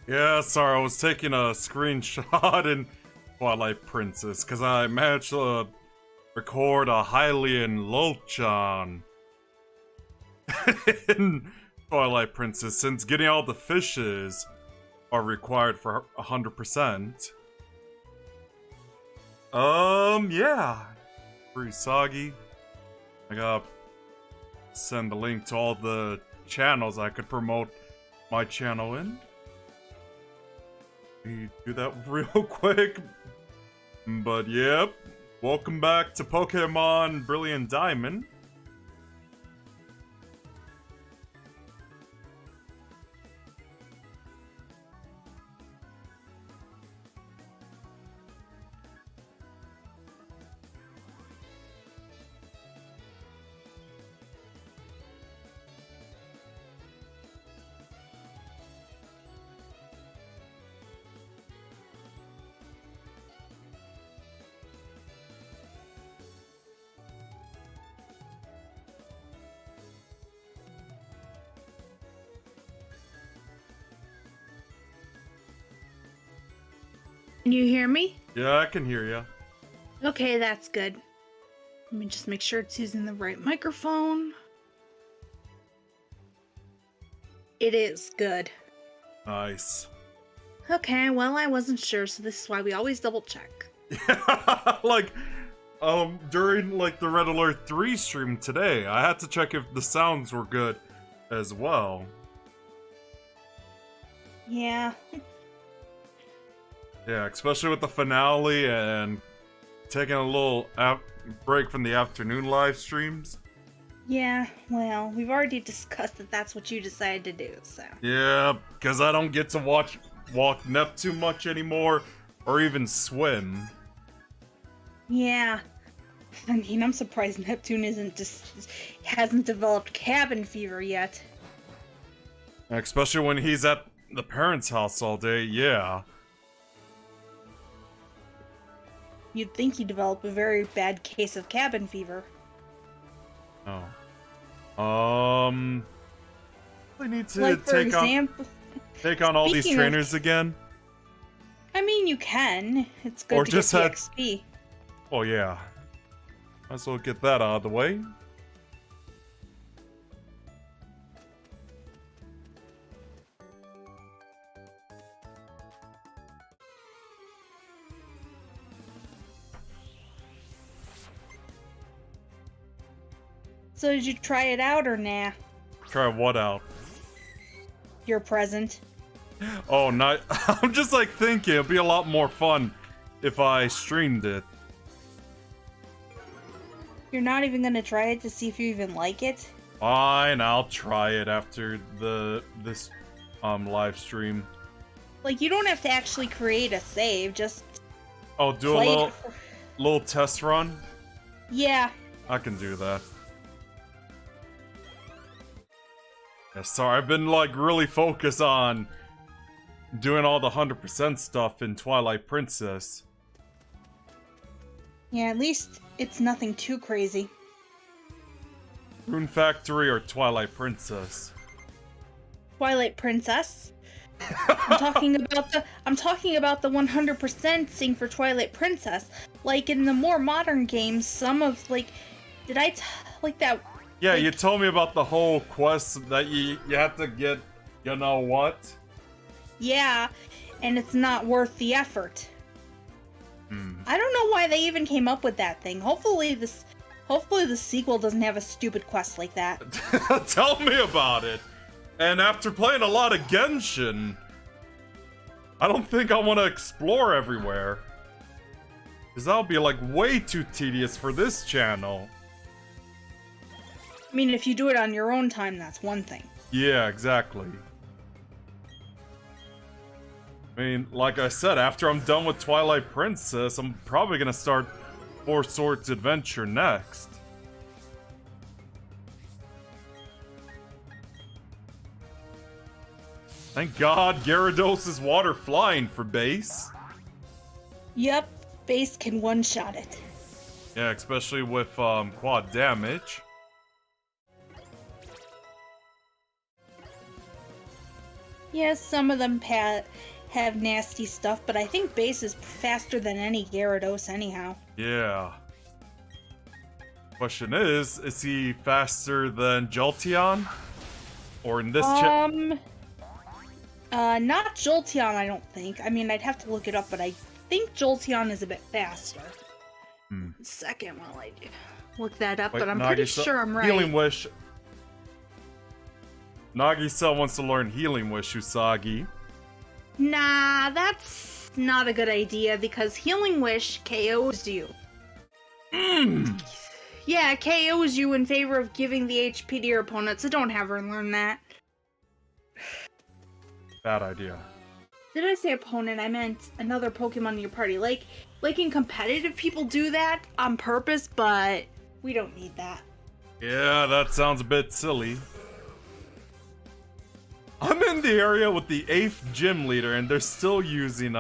Yeah, sorry, I was taking a screenshot in Twilight Princess because I managed to record a Hylian Lochan in Twilight Princess since getting all the fishes are required for 100%. Yeah. Pretty soggy. I gotta send a link to all the channels I could promote my channel in. We do that real quick. But yep, welcome back to Pokémon Brilliant Diamond. Can you hear me? Yeah, I can hear you. Okay, that's good. Let me just make sure it's using the right microphone. It is good. Nice. Okay, well, I wasn't sure, so this is why we always double check. Yeah, like, during, like, the Red Alert 3 stream today, I had to check if the sounds were good as well. Yeah. Yeah, especially with the finale and taking a little break from the afternoon live streams. Yeah, well, we've already discussed that that's what you decided to do, so. Yeah, because I don't get to walk Neptune much anymore, or even swim. Yeah. I mean, I'm surprised Neptune hasn't developed cabin fever yet. Especially when he's at the parents' house all day, yeah. You'd think he'd develop a very bad case of cabin fever. Oh. We need to Like, for example, take on all these trainers again. I mean, you can. It's good Or to just get the XP. Oh yeah. Might as well get that out of the way. So did you try it out or nah? Try what out? Your present. Oh, not. I'm just like thinking it'd be a lot more fun if I streamed it. You're not even gonna try it to see if you even like it? Fine, I'll try it after this live stream. Like, you don't have to actually create a save, just Oh, do a little test run? Yeah. I can do that. Yeah, sorry, I've been like really focused on doing all the 100% stuff in Twilight Princess. Yeah, at least it's nothing too crazy. Rune Factory or Twilight Princess? Twilight Princess. I'm talking about the 100% thing for Twilight Princess. Like in the more modern games, some of like like that. Yeah, like, you told me about the whole quest that you have to get, you know what? Yeah, and it's not worth the effort. I don't know why they even came up with that thing. Hopefully the sequel doesn't have a stupid quest like that. Tell me about it. And after playing a lot of Genshin, I don't think I want to explore everywhere. Because that'll be like way too tedious for this channel. I mean, if you do it on your own time, that's one thing. Yeah, exactly. I mean, like I said, after I'm done with Twilight Princess, I'm probably gonna start Four Swords Adventure next. Thank God Gyarados is water flying for base. Yep, base can one-shot it. Yeah, especially with quad damage. Yes, some of them have nasty stuff, but I think base is faster than any Gyarados anyhow. Yeah. Question is he faster than Jolteon? Or in this Not Jolteon, I don't think. I mean, I'd have to look it up, but I think Jolteon is a bit faster. Second while I look that up, Wait, but I'm pretty sure I'm right. Healing Wish. Nagisa wants to learn Healing Wish, Usagi. Nah, that's not a good idea because Healing Wish KOs you. Yeah, KOs you in favor of giving the HP to your opponent, so don't have her learn that. Bad idea. Did I say opponent? I meant another Pokemon in your party. Like in competitive, people do that on purpose, but we don't need that. Yeah, that sounds a bit silly. I'm in the area with the 8th gym leader, and they're still using,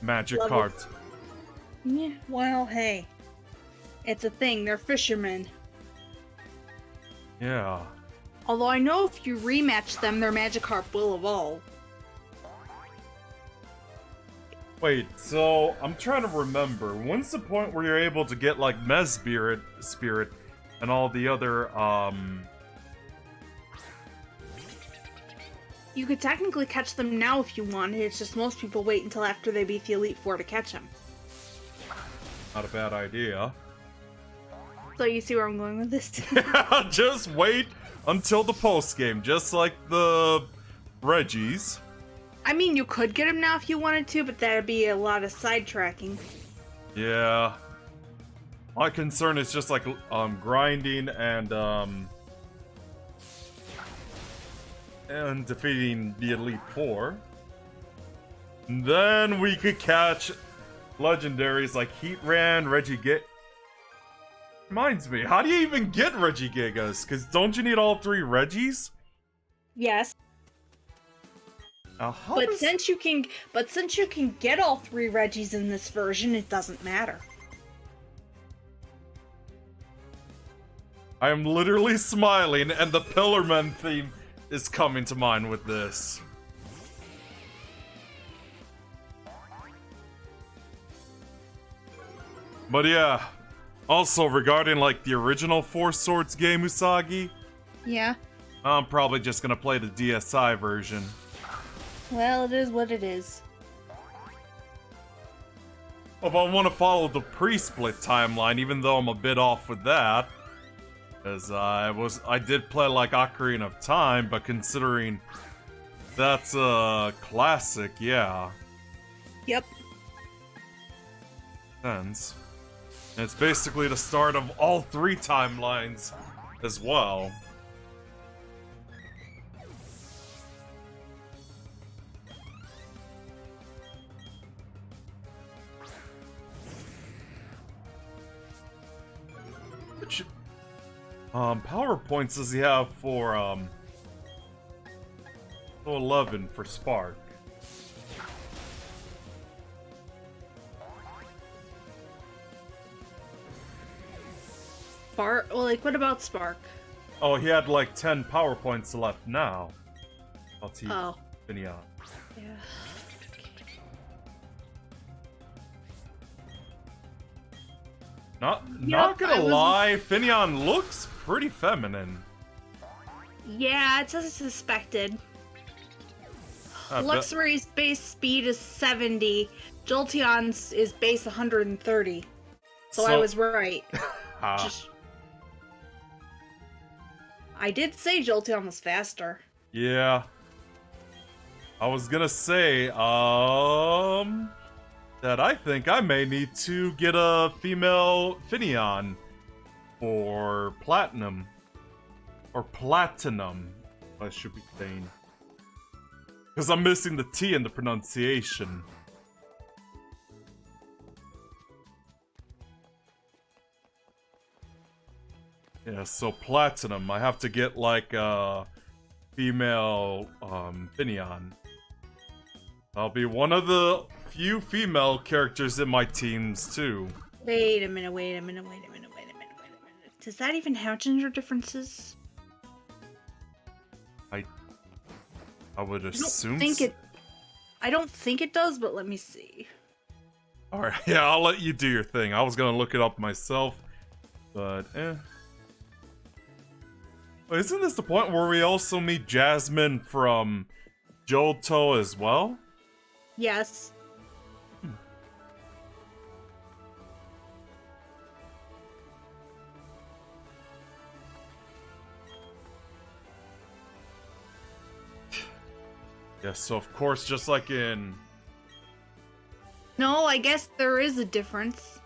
magic cards. Yeah, well, hey. It's a thing, they're fishermen. Yeah. Although I know if you rematch them, their Magikarp will evolve. Wait, so I'm trying to remember. When's the point where you're able to get like Spirit, and all the other You could technically catch them now if you wanted. It's just most people wait until after they beat the Elite Four to catch them. Not a bad idea. So you see where I'm going with this? Just wait until the post game, just like the Reggies. I mean, you could get him now if you wanted to, but that'd be a lot of sidetracking. Yeah. My concern is just like grinding and defeating the Elite Four. And then we could catch legendaries like Heatran, Regigigas. Reminds me, how do you even get Regigigas? Because don't you need all 3 Reggies? Yes. But since you can get all 3 Reggies in this version, it doesn't matter. I am literally smiling, and the Pillarman theme is coming to mind with this. But yeah, also regarding like the original Four Swords game, Usagi. Yeah. I'm probably just gonna play the DSi version. Well, it is what it is. If I want to follow the pre-split timeline, even though I'm a bit off with that, as I did play like Ocarina of Time, but considering that's a classic, yeah. Yep. Sense. And it's basically the start of all 3 timelines as well. Which power points does he have for 11 for Spark? Spark? Well, like, what about Spark? Oh, he had like 10 power points left now. I'll see. Oh. Finneon. Yeah. Not gonna lie, Finneon looks pretty feminine. Yeah, it's as suspected. Luxury's base speed is 70. Jolteon's is base 130. So I was right. I did say Jolteon was faster. Yeah. I was gonna say, that I think I may need to get a female Finneon for Platinum. Or Platinum, I should be saying. Because I'm missing the T in the pronunciation. Yeah, so Platinum. I have to get like a female Finneon. I'll be one of the few female characters in my teams too. Wait a minute. Does that even have gender differences? I would assume. I don't think it does, but let me see. Alright, yeah, I'll let you do your thing. I was gonna look it up myself, but But isn't this the point where we also meet Jasmine from Johto as well? Yes. Yes, so of course, just like in... No, I guess there is a difference.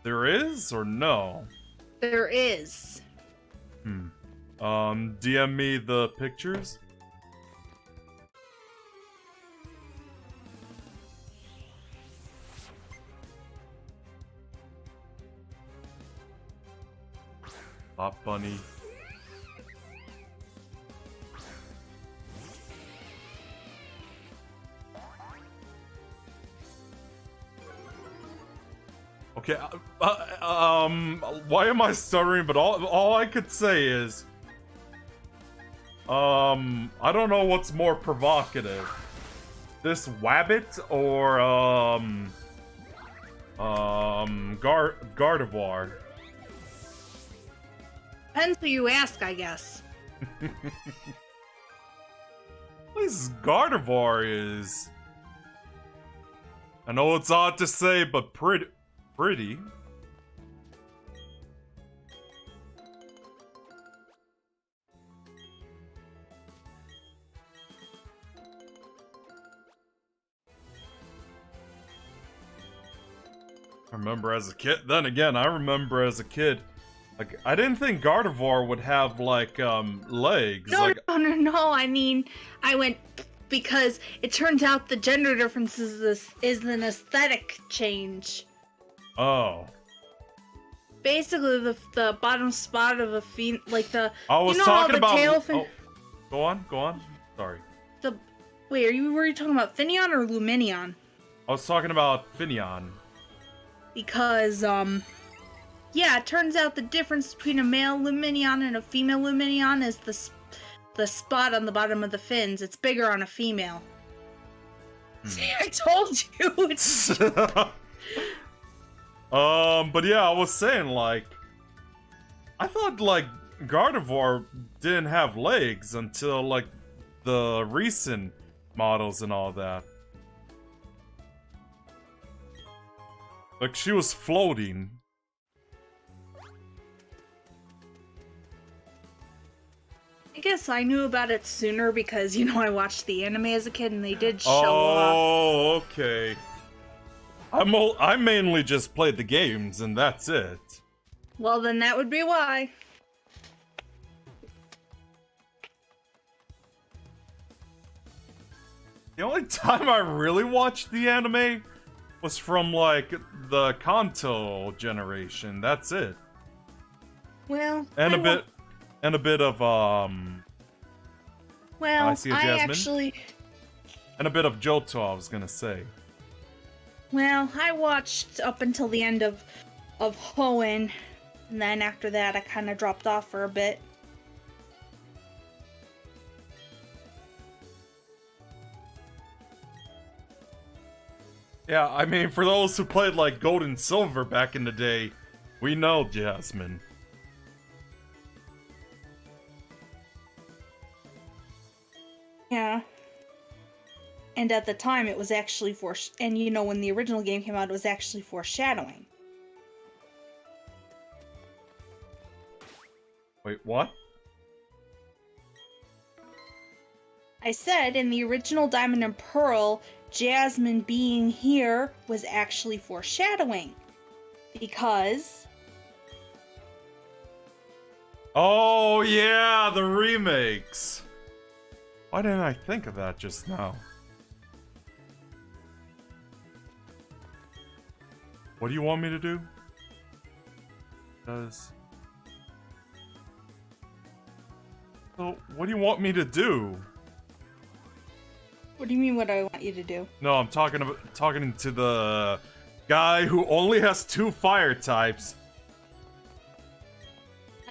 There is, or no? There is. DM me the pictures? Hot Bunny. Okay, why am I stuttering? But all I could say is, I don't know what's more provocative, this Wabbit or Gardevoir. Depends who you ask, I guess. This Gardevoir is, I know it's odd to say, but pretty. I remember as a kid. Then again, I remember as a kid, like I didn't think Gardevoir would have like legs. No, like, no. I mean, I went because it turns out the gender difference is an aesthetic change. Oh. Basically, the bottom spot of a like the. I was you know talking how the about. tail Go on. Sorry. Wait, were you talking about Finneon or Luminion? I was talking about Finneon. Because yeah, it turns out the difference between a male Luminion and a female Luminion is the spot on the bottom of the fins. It's bigger on a female. See, I told you. It's but yeah, I was saying, like, I thought, like, Gardevoir didn't have legs until, like, the recent models and all that. Like, she was floating. I guess I knew about it sooner because, you know, I watched the anime as a kid and they did show off. Oh, okay. I mainly just played the games and that's it. Well, then that would be why. The only time I really watched the anime was from, like, the Kanto generation. That's it. Well, And a bit of well, I see a Jasmine. actually, and a bit of Johto, I was gonna say. well, I watched up until the end of Hoenn, and then after that I kind of dropped off for a bit. Yeah, I mean, for those who played, like, Gold and Silver back in the day, we know Jasmine. Yeah. And at the time, it was actually and you know, when the original game came out, it was actually foreshadowing. Wait, what? I said in the original Diamond and Pearl, Jasmine being here was actually foreshadowing. Because... Oh, yeah, the remakes. Why didn't I think of that just now? What do you want me to do? So, what do you want me to do? What do you mean what I want you to do? No, I'm talking to the guy who only has 2 fire types.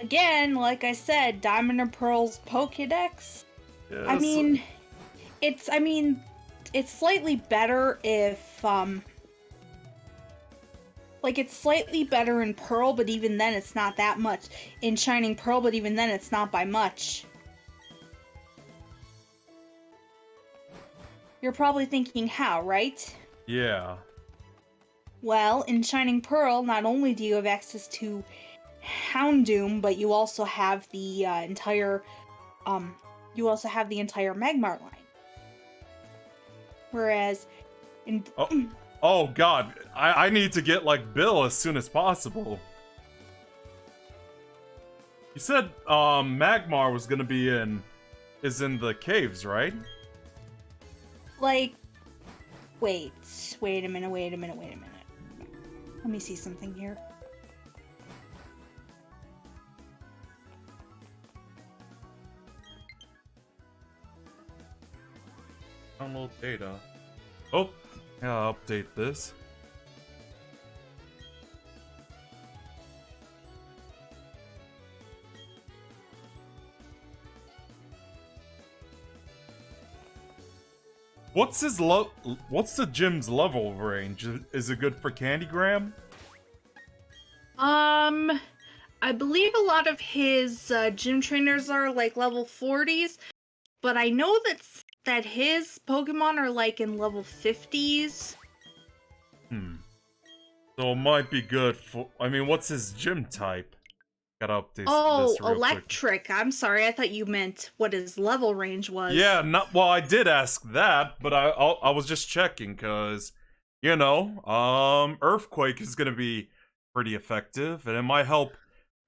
Again, like I said, Diamond and Pearl's Pokédex. Yes. I mean, it's slightly better if, like, it's slightly better in Pearl, but even then it's not that much. In Shining Pearl, but even then it's not by much. You're probably thinking how, right? Yeah. Well, in Shining Pearl, not only do you have access to Houndoom, but you also have the entire Magmar line. Whereas in Oh god, I need to get like Bill as soon as possible. You said Magmar was gonna be in the caves, right? like wait a minute. Let me see something here. Download data. Oh, yeah, I'll update this. What's the gym's level range? Is it good for Candygram? I believe a lot of his gym trainers are like level 40s, but I know that his Pokemon are like in level 50s. So it might be good for. I mean, what's his gym type? Gotta update Oh, this real electric. quick. I'm sorry. I thought you meant what his level range was. Yeah, well, I did ask that, but I was just checking because, you know, Earthquake is gonna be pretty effective, and it might help.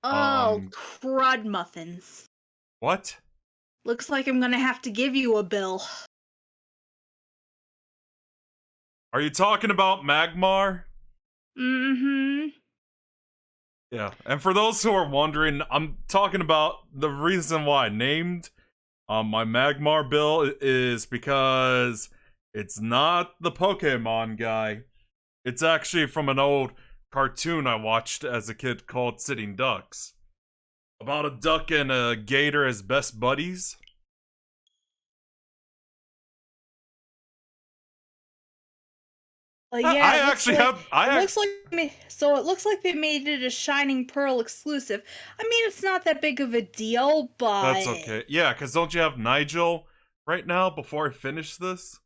Oh, crud muffins. What? Looks like I'm gonna have to give you a bill. Are you talking about Magmar? Mm-hmm. Yeah, and for those who are wondering, I'm talking about the reason why I named my Magmar bill is because it's not the Pokemon guy. It's actually from an old cartoon I watched as a kid called Sitting Ducks. About a duck and a gator as best buddies. Yeah, I actually have. It looks like they made it a Shining Pearl exclusive. I mean, it's not that big of a deal, but That's okay. Yeah, because don't you have Nigel right now before I finish this?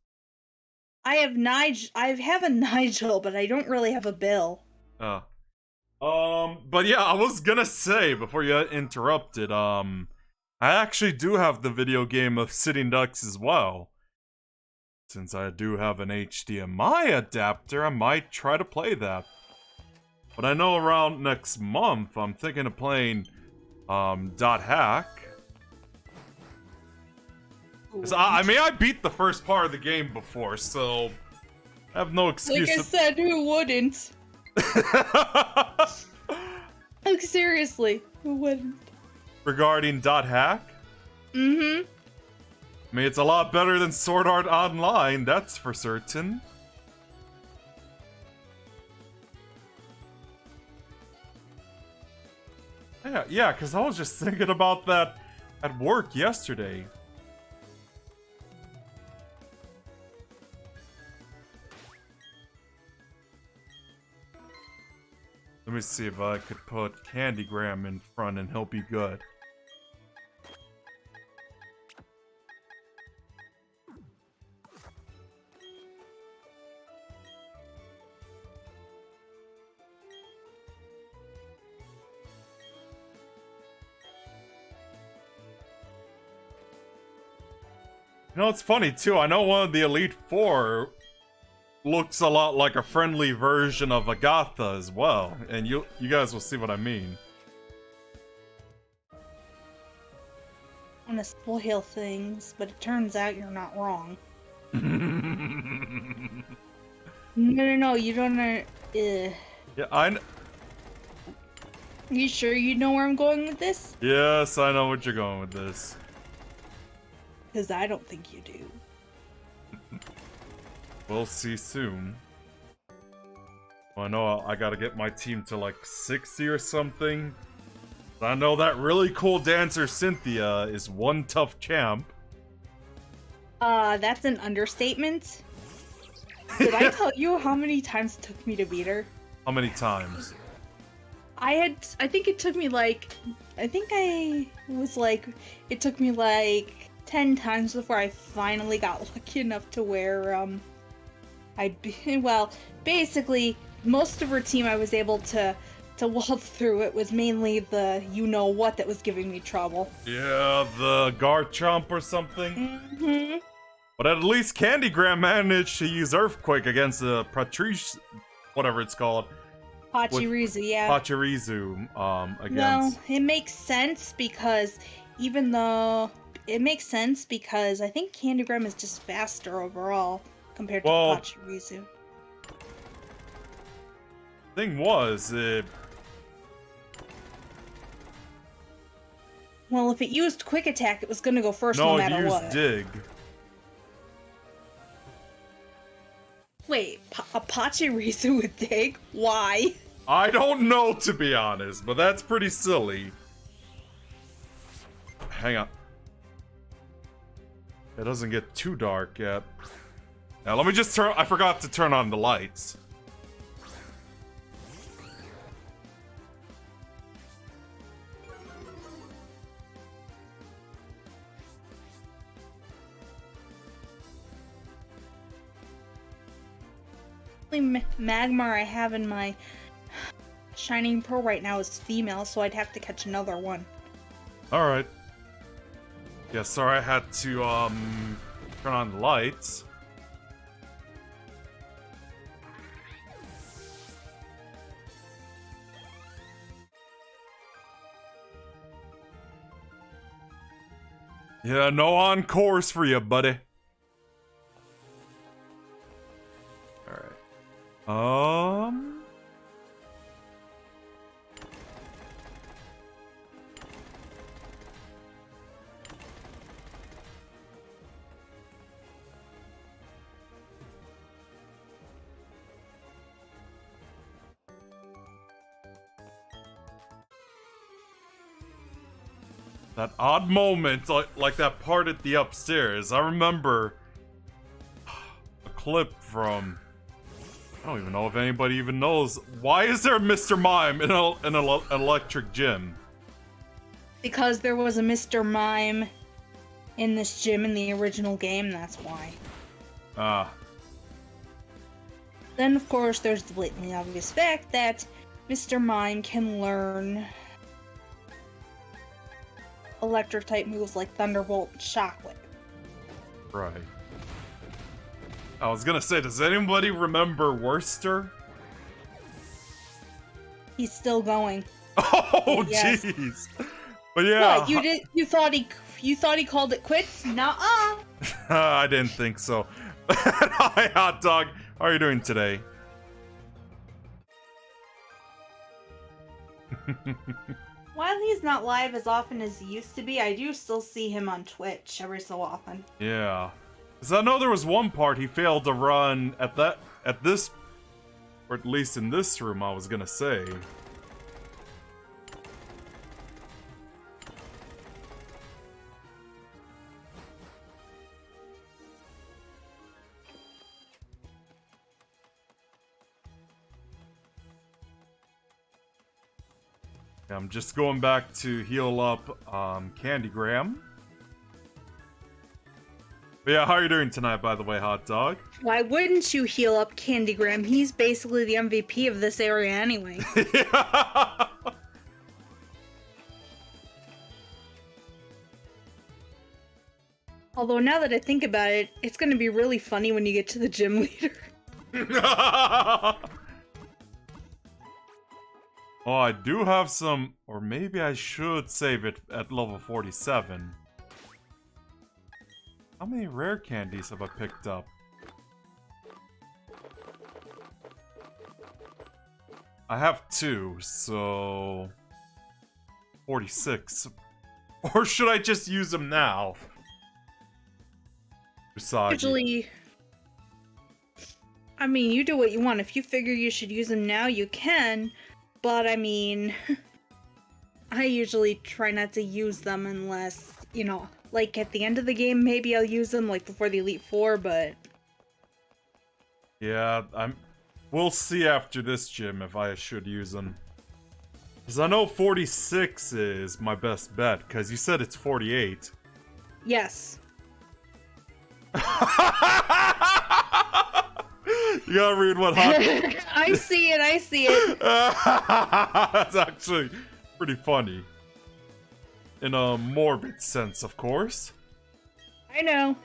I have a Nigel, but I don't really have a Bill. But yeah, I was gonna say before you interrupted, I actually do have the video game of Sitting Ducks as well. Since I do have an HDMI adapter, I might try to play that. But I know around next month, I'm thinking of playing, .hack. I mean, I beat the first part of the game before, so I have no excuse. Like I said, who wouldn't? Like, seriously, who wouldn't? Regarding .hack? Mm-hmm. I mean, it's a lot better than Sword Art Online, that's for certain. Yeah, because I was just thinking about that at work yesterday. Let me see if I could put Candygram in front and he'll be good. You know, it's funny too. I know one of the Elite Four looks a lot like a friendly version of Agatha as well, and you guys will see what I mean. I want to spoil things, but it turns out you're not wrong. No, you don't know. Yeah, I know. You sure you know where I'm going with this? Yes, I know what you're going with this. Because I don't think you do. We'll see soon. Well, I know I gotta get my team to like 60 or something I know that really cool dancer Cynthia is one tough champ. That's an understatement. Did I tell you how many times it took me to beat her? How many times? I think it took me like, it took me like 10 times before I finally got lucky enough to where, well, basically, most of her team I was able to waltz through. It was mainly the you-know-what that was giving me trouble. Yeah, the Garchomp or something? Mm-hmm. But at least Candygram managed to use Earthquake against the Patrice, whatever it's called. Pachirisu, yeah. Pachirisu, against... Well, it makes sense because I think Candygram is just faster overall compared to Pachirisu. Thing was, well, if it used Quick Attack, it was gonna go first no matter what. No, it used Dig. Wait, a Pachirisu with Dig? Why? I don't know, to be honest, but that's pretty silly. Hang on. It doesn't get too dark yet. Now, let me just turn... I forgot to turn on the lights. Magmar I have in my Shining Pearl right now is female, so I'd have to catch another one. Alright. Yeah, sorry I had to, turn on the lights. Yeah, no encores for you, buddy. Alright. That odd moment, like that part at the upstairs. I remember a clip from... I don't even know if anybody even knows. Why is there a Mr. Mime in an electric gym? Because there was a Mr. Mime in this gym in the original game, that's why. Ah. Then, of course, there's the blatantly obvious fact that Mr. Mime can learn electric-type moves like Thunderbolt and Shockwave. Right. I was gonna say, does anybody remember Worcester? He's still going. Oh, yes. Jeez. But yeah. What, you thought he called it quits? Nuh-uh. I didn't think so. Hi, Hot Dog. How are you doing today? While he's not live as often as he used to be, I do still see him on Twitch every so often. Yeah. Because I know there was one part he failed to run at this, or at least in this room, I was gonna say. Yeah, I'm just going back to heal up Candygram. But yeah, how are you doing tonight, by the way, Hot Dog? Why wouldn't you heal up Candygram? He's basically the MVP of this area anyway. Yeah. Although now that I think about it, it's gonna be really funny when you get to the gym leader. Oh, I do have some, or maybe I should save it at level 47. How many rare candies have I picked up? I have 2, so... 46. Or should I just use them now? Usagi. Usually... I mean, you do what you want. If you figure you should use them now, you can. But, I mean... I usually try not to use them unless, you know, like at the end of the game, maybe I'll use them, like before the Elite Four, but... Yeah, we'll see after this gym if I should use them. Because I know 46 is my best bet, because you said it's 48. Yes. You gotta read what hot... I see it, I see it. That's actually pretty funny. In a morbid sense, of course. I know.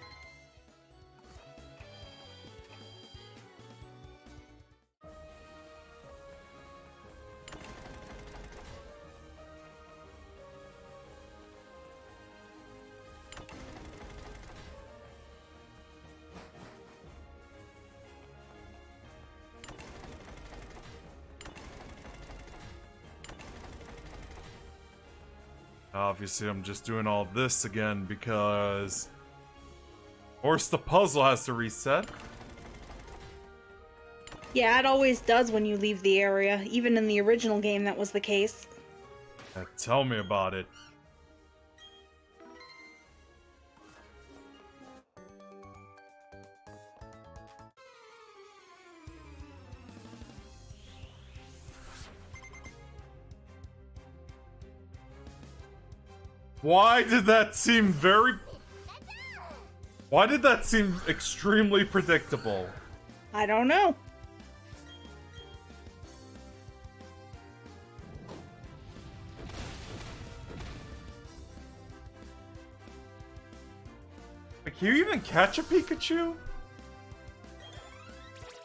Obviously, I'm just doing all this again because... Of course, the puzzle has to reset. Yeah, it always does when you leave the area. Even in the original game, that was the case. Tell me about it. Why did that seem Why did that seem extremely predictable? I don't know. Can you even catch a Pikachu?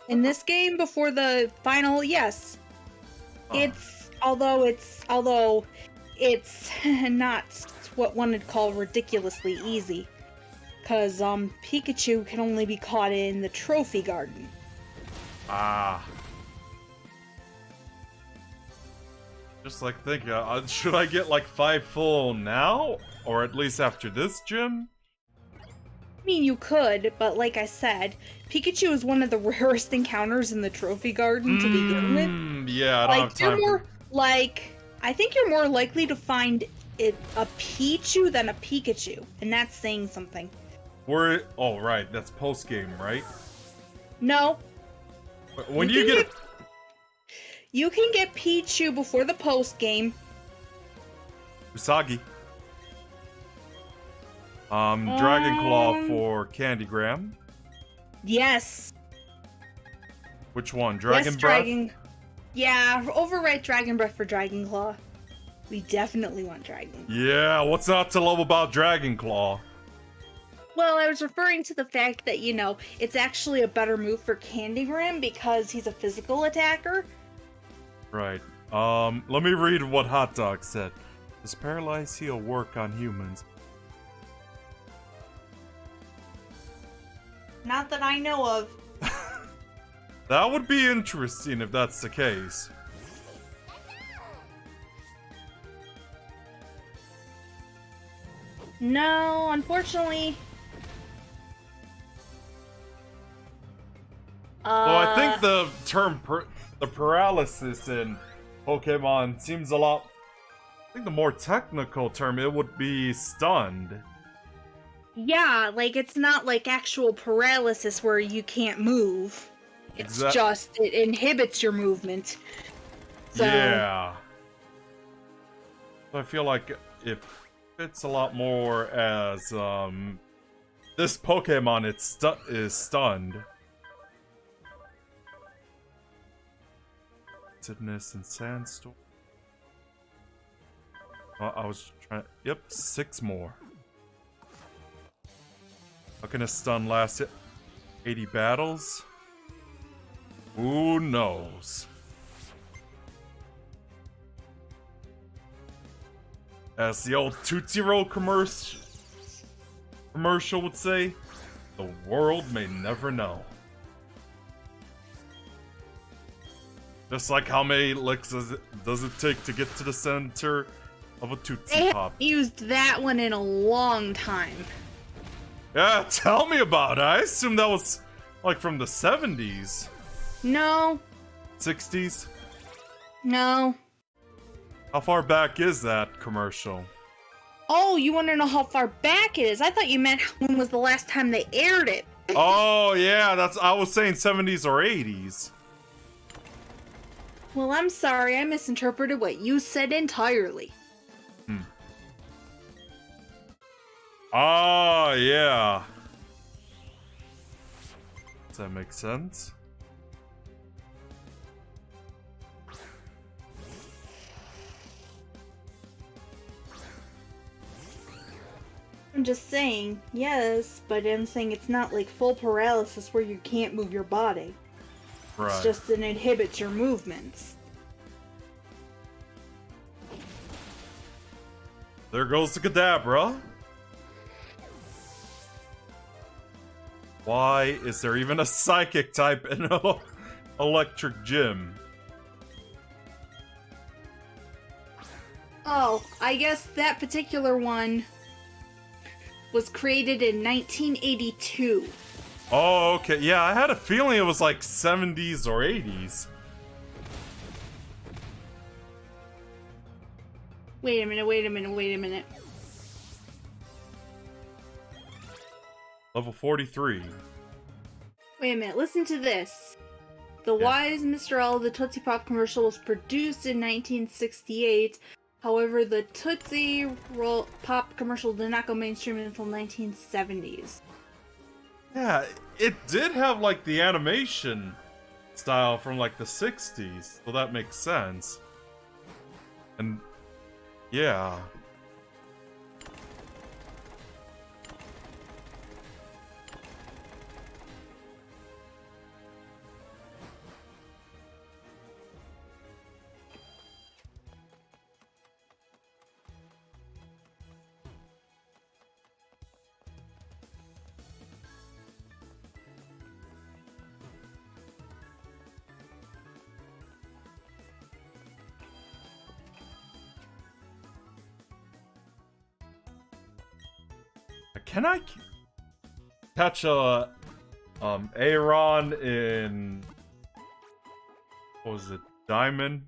In this game, before the final, yes. Oh. Although it's not what one would call ridiculously easy. Because, Pikachu can only be caught in the trophy garden. Ah. Just like thinking, should I get like 5 full now? Or at least after this gym? I mean, you could, but like I said, Pikachu is one of the rarest encounters in the trophy garden to begin with. Yeah, I don't have time I think you're more likely to find a Pichu than a Pikachu, and that's saying something. Oh, right, that's post-game, right? No. When you get... You can get Pichu before the post-game. Usagi. Dragon Claw for Candygram. Yes. Which one? Dragon Breath? Yeah, overwrite Dragon Breath for Dragon Claw. We definitely want Dragon. Yeah, what's not to love about Dragon Claw? Well, I was referring to the fact that, you know, it's actually a better move for Candygram because he's a physical attacker. Right. Let me read what Hot Dog said. Does Paralyze Heal work on humans? Not that I know of. That would be interesting if that's the case. No, unfortunately. Well, I think the term the paralysis in Pokemon seems a lot... I think the more technical term, it would be stunned. Yeah, like, it's not like actual paralysis where you can't move. It's just, it inhibits your movement. So... Yeah. I feel like it fits a lot more as, this Pokemon is stunned. Acidness and Sandstorm. I was trying... Yep, 6 more. How can a stun last 80 battles? Who knows? As the old Tootsie Roll commercial would say, the world may never know. Just like how many licks does it take to get to the center of a Tootsie Pop? I haven't used that one in a long time. Yeah, tell me about it. I assume that was like from the 70s. No. 60s? No. How far back is that commercial? Oh, you want to know how far back it is? I thought you meant when was the last time they aired it. Oh, yeah, I was saying 70s or 80s. Well, I'm sorry, I misinterpreted what you said entirely. Ah, yeah. Does that make sense? I'm just saying, yes, but I'm saying it's not like full paralysis where you can't move your body. Right. It's just it inhibits your movements. There goes the Kadabra. Why is there even a psychic type in an electric gym? Oh, I guess that particular one was created in 1982. Oh, okay. Yeah, I had a feeling it was like 70s or 80s. Wait a minute. Level 43. Wait a minute, listen to this. The Wise Mr. L, the Tootsie Pop commercial, was produced in 1968. However, the Tootsie Roll Pop commercial did not go mainstream until 1970s. Yeah, it did have like the animation style from like the 60s, so that makes sense. And yeah. Can I catch a Aaron in, what was it, Diamond?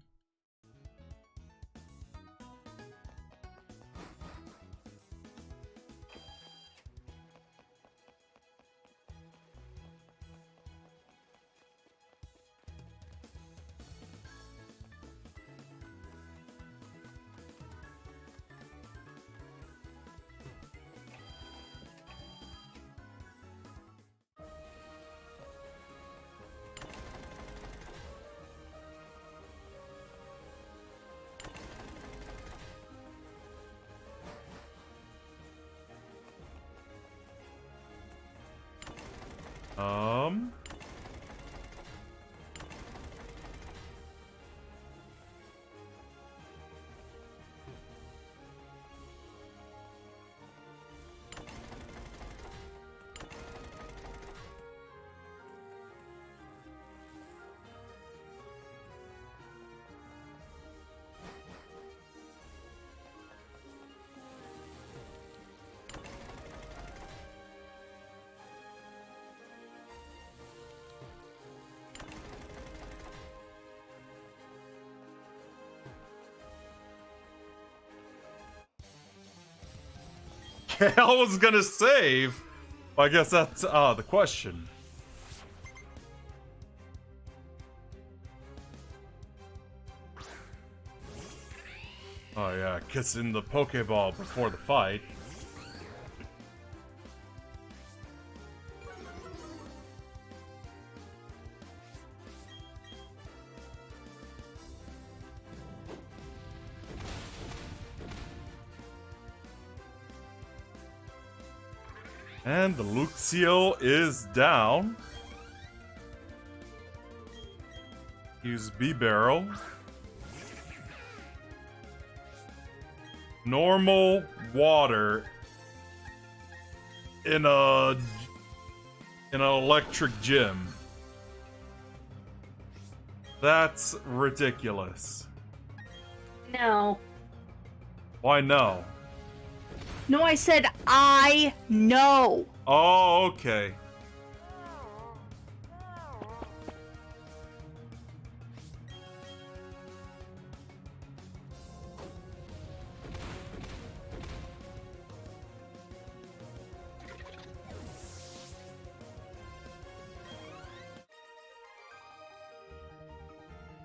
I was gonna save. I guess that's the question. Oh yeah, kissing the Pokeball before the fight. And the Luxio is down. Use B-Barrel. Normal water in an electric gym. That's ridiculous. No. Why no? No, I said I know. Oh, okay.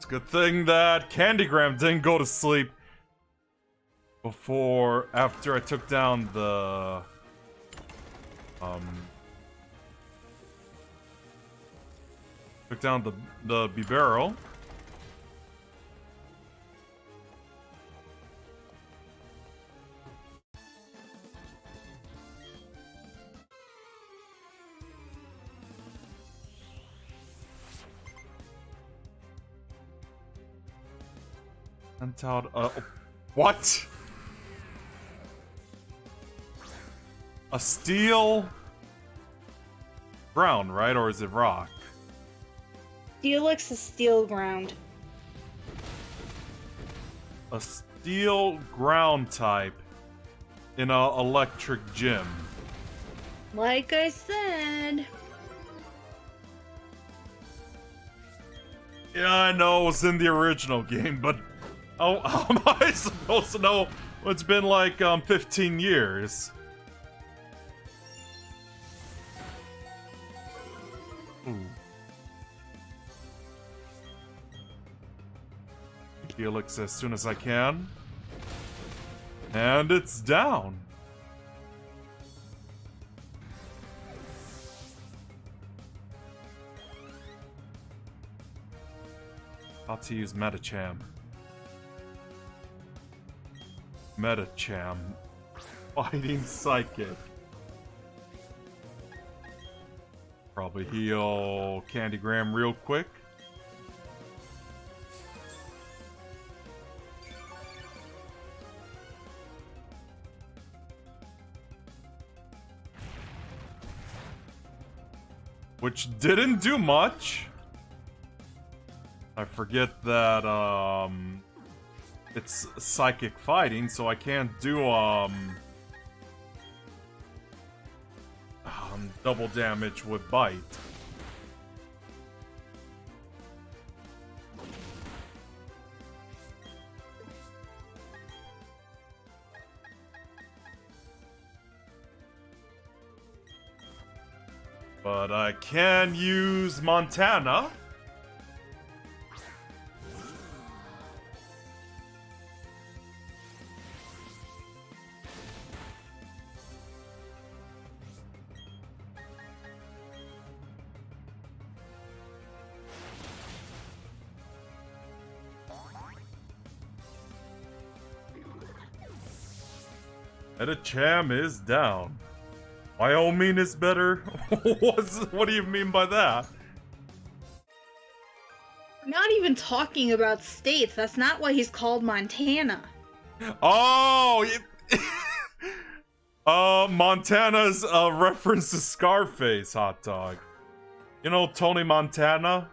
It's a good thing that Candygram didn't go to sleep after I took down the the Bibarel. Sent out what? A steel ground, right? Or is it rock? Steelix is steel ground. A steel ground type in a electric gym. Like I said. Yeah, I know it was in the original game, but how am I supposed to know? It's been like 15 years. Ooh. Helix as soon as I can. And it's down. How to use Metacham. Metacham. Fighting Psychic. Probably heal Candygram real quick. Which didn't do much. I forget that, it's psychic fighting, so I can't do, double damage with bite. But I can use Montana. Metacham is down. Wyoming is better? What do you mean by that? We're not even talking about states. That's not why he's called Montana. Oh! Montana's a reference to Scarface, hot dog. You know Tony Montana?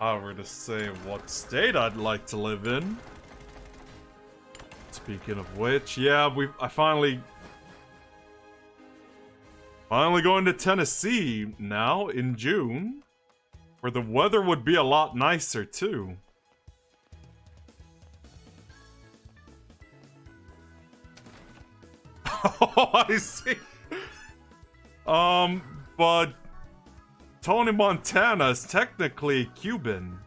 I were to say what state I'd like to live in. Speaking of which, yeah, I finally going to Tennessee now in June, where the weather would be a lot nicer too. Oh, I see. But Tony Montana is technically Cuban.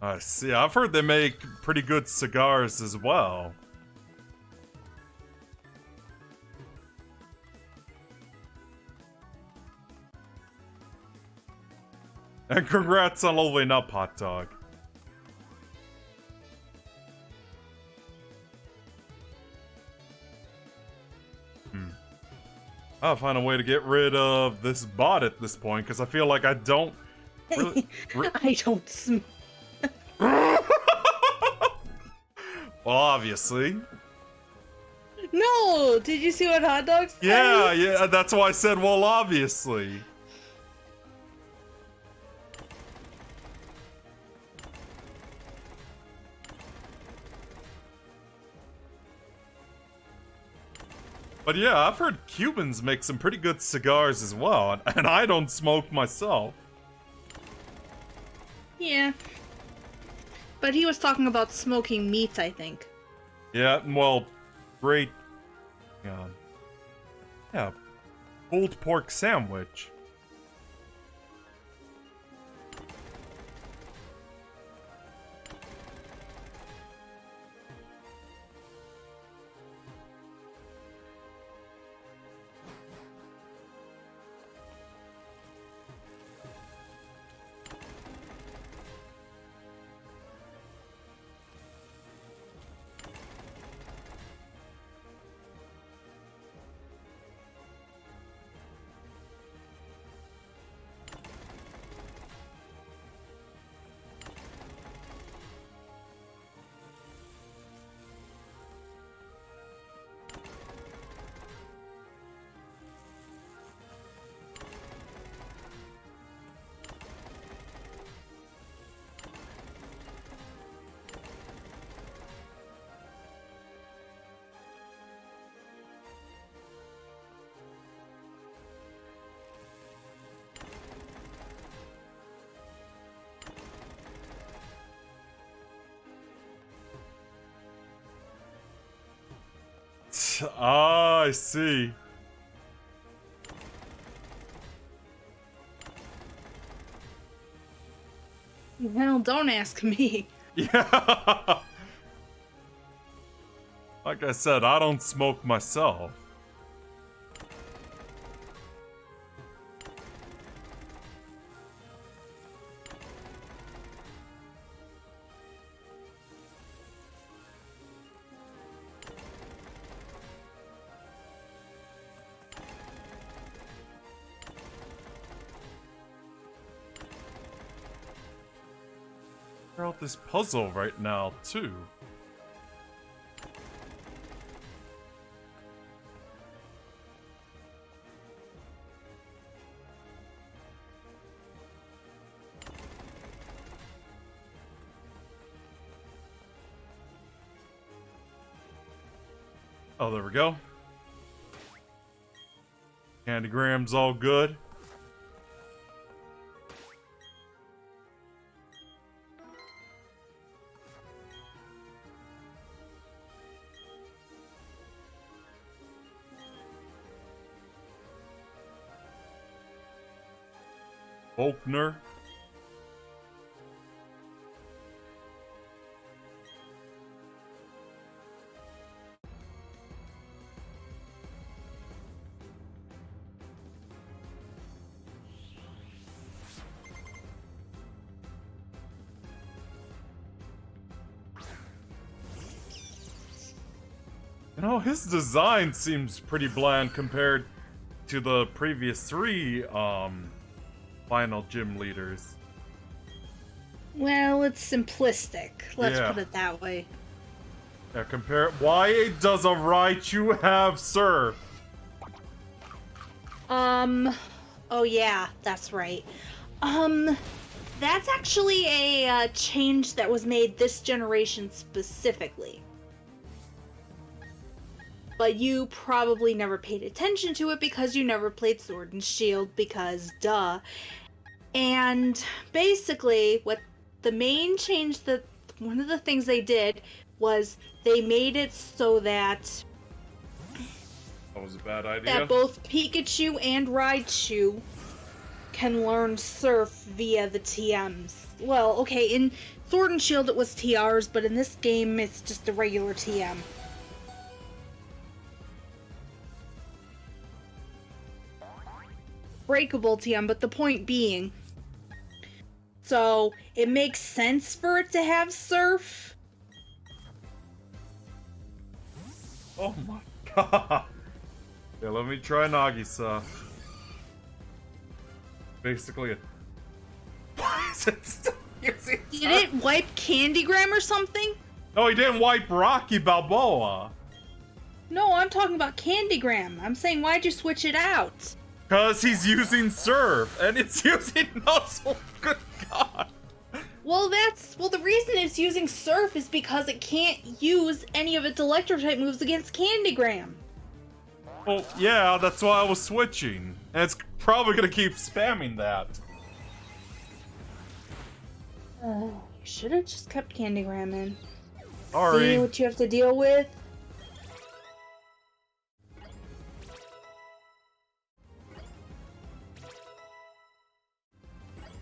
I see. I've heard they make pretty good cigars as well. And congrats on leveling up, hot dog. I'll find a way to get rid of this bot at this point, because I feel like I don't really... I don't Well, obviously. No! Did you see what hot dogs? Yeah, yeah, that's why I said, well, obviously. But yeah, I've heard Cubans make some pretty good cigars as well, and I don't smoke myself. Yeah. But he was talking about smoking meats, I think. Yeah, well, great. Yeah, pulled pork sandwich. Ah, I see. Well, don't ask me. Yeah. Like I said, I don't smoke myself. Figure out this puzzle right now, too. Oh, there we go. Candygram's all good. Faulkner. You know, his design seems pretty bland compared to the previous three, final gym leaders. Well, it's simplistic. Let's Yeah. put it that way. Yeah, compare. Why does a Raichu have Surf? Oh yeah, that's right. That's actually a change that was made this generation specifically. But you probably never paid attention to it because you never played Sword and Shield, because duh. And basically, what the main change that one of the things they did was they made it so that That was a bad idea. that both Pikachu and Raichu can learn Surf via the TMs. Well, okay, in Sword and Shield it was TRs, but in this game it's just a regular TM. Breakable TM, but the point being, so it makes sense for it to have Surf. Oh my god. Yeah, let me try Nagisa. Basically a... Why is it still using Did it wipe Candygram or something? No, he didn't wipe Rocky Balboa. No, I'm talking about Candygram. I'm saying, why'd you switch it out? Because he's using Surf, and it's using Nuzzle. Good God. Well, the reason it's using Surf is because it can't use any of its Electro-type moves against Candygram. Well, yeah, that's why I was switching. And it's probably gonna keep spamming that. You should have just kept Candygram in. Sorry. See what you have to deal with?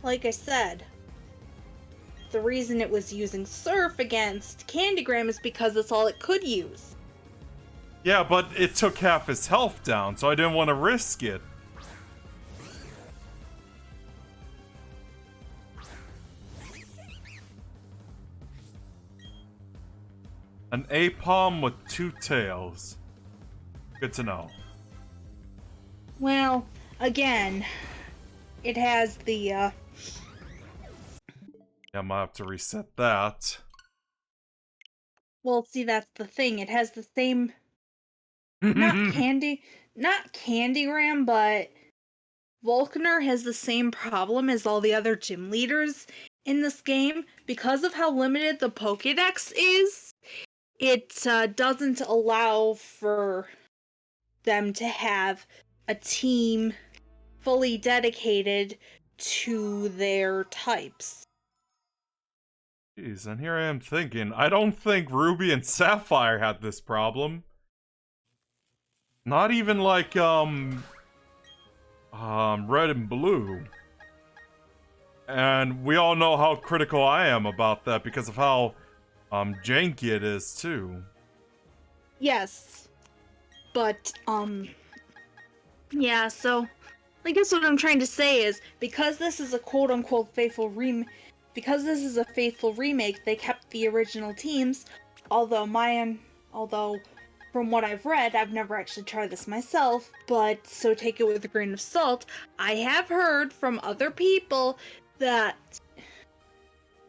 Like I said, the reason it was using Surf against Candygram is because it's all it could use. Yeah, but it took half his health down, so I didn't want to risk it. An Apom with 2 tails. Good to know. Well, again, it has the, Yeah, I might have to reset that. well, see, that's the thing. It has the same, not Candygram, but Volkner has the same problem as all the other gym leaders in this game. Because of how limited the Pokédex is, it doesn't allow for them to have a team fully dedicated to their types. Jeez, and here I am thinking, I don't think Ruby and Sapphire had this problem. Not even like, Red and Blue. And we all know how critical I am about that because of how, janky it is, too. Yes. But, yeah, so I guess what I'm trying to say is, because this is a quote-unquote faithful because this is a faithful remake, they kept the original teams, although from what I've read, I've never actually tried this myself, but so take it with a grain of salt, I have heard from other people that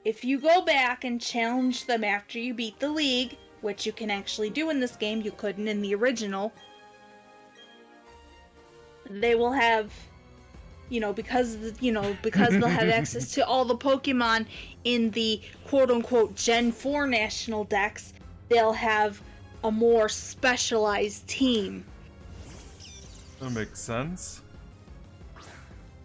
if you go back and challenge them after you beat the league, which you can actually do in this game, you couldn't in the original, they will have, because they'll have access to all the Pokemon in the quote-unquote Gen 4 National Dex, they'll have a more specialized team. That makes sense.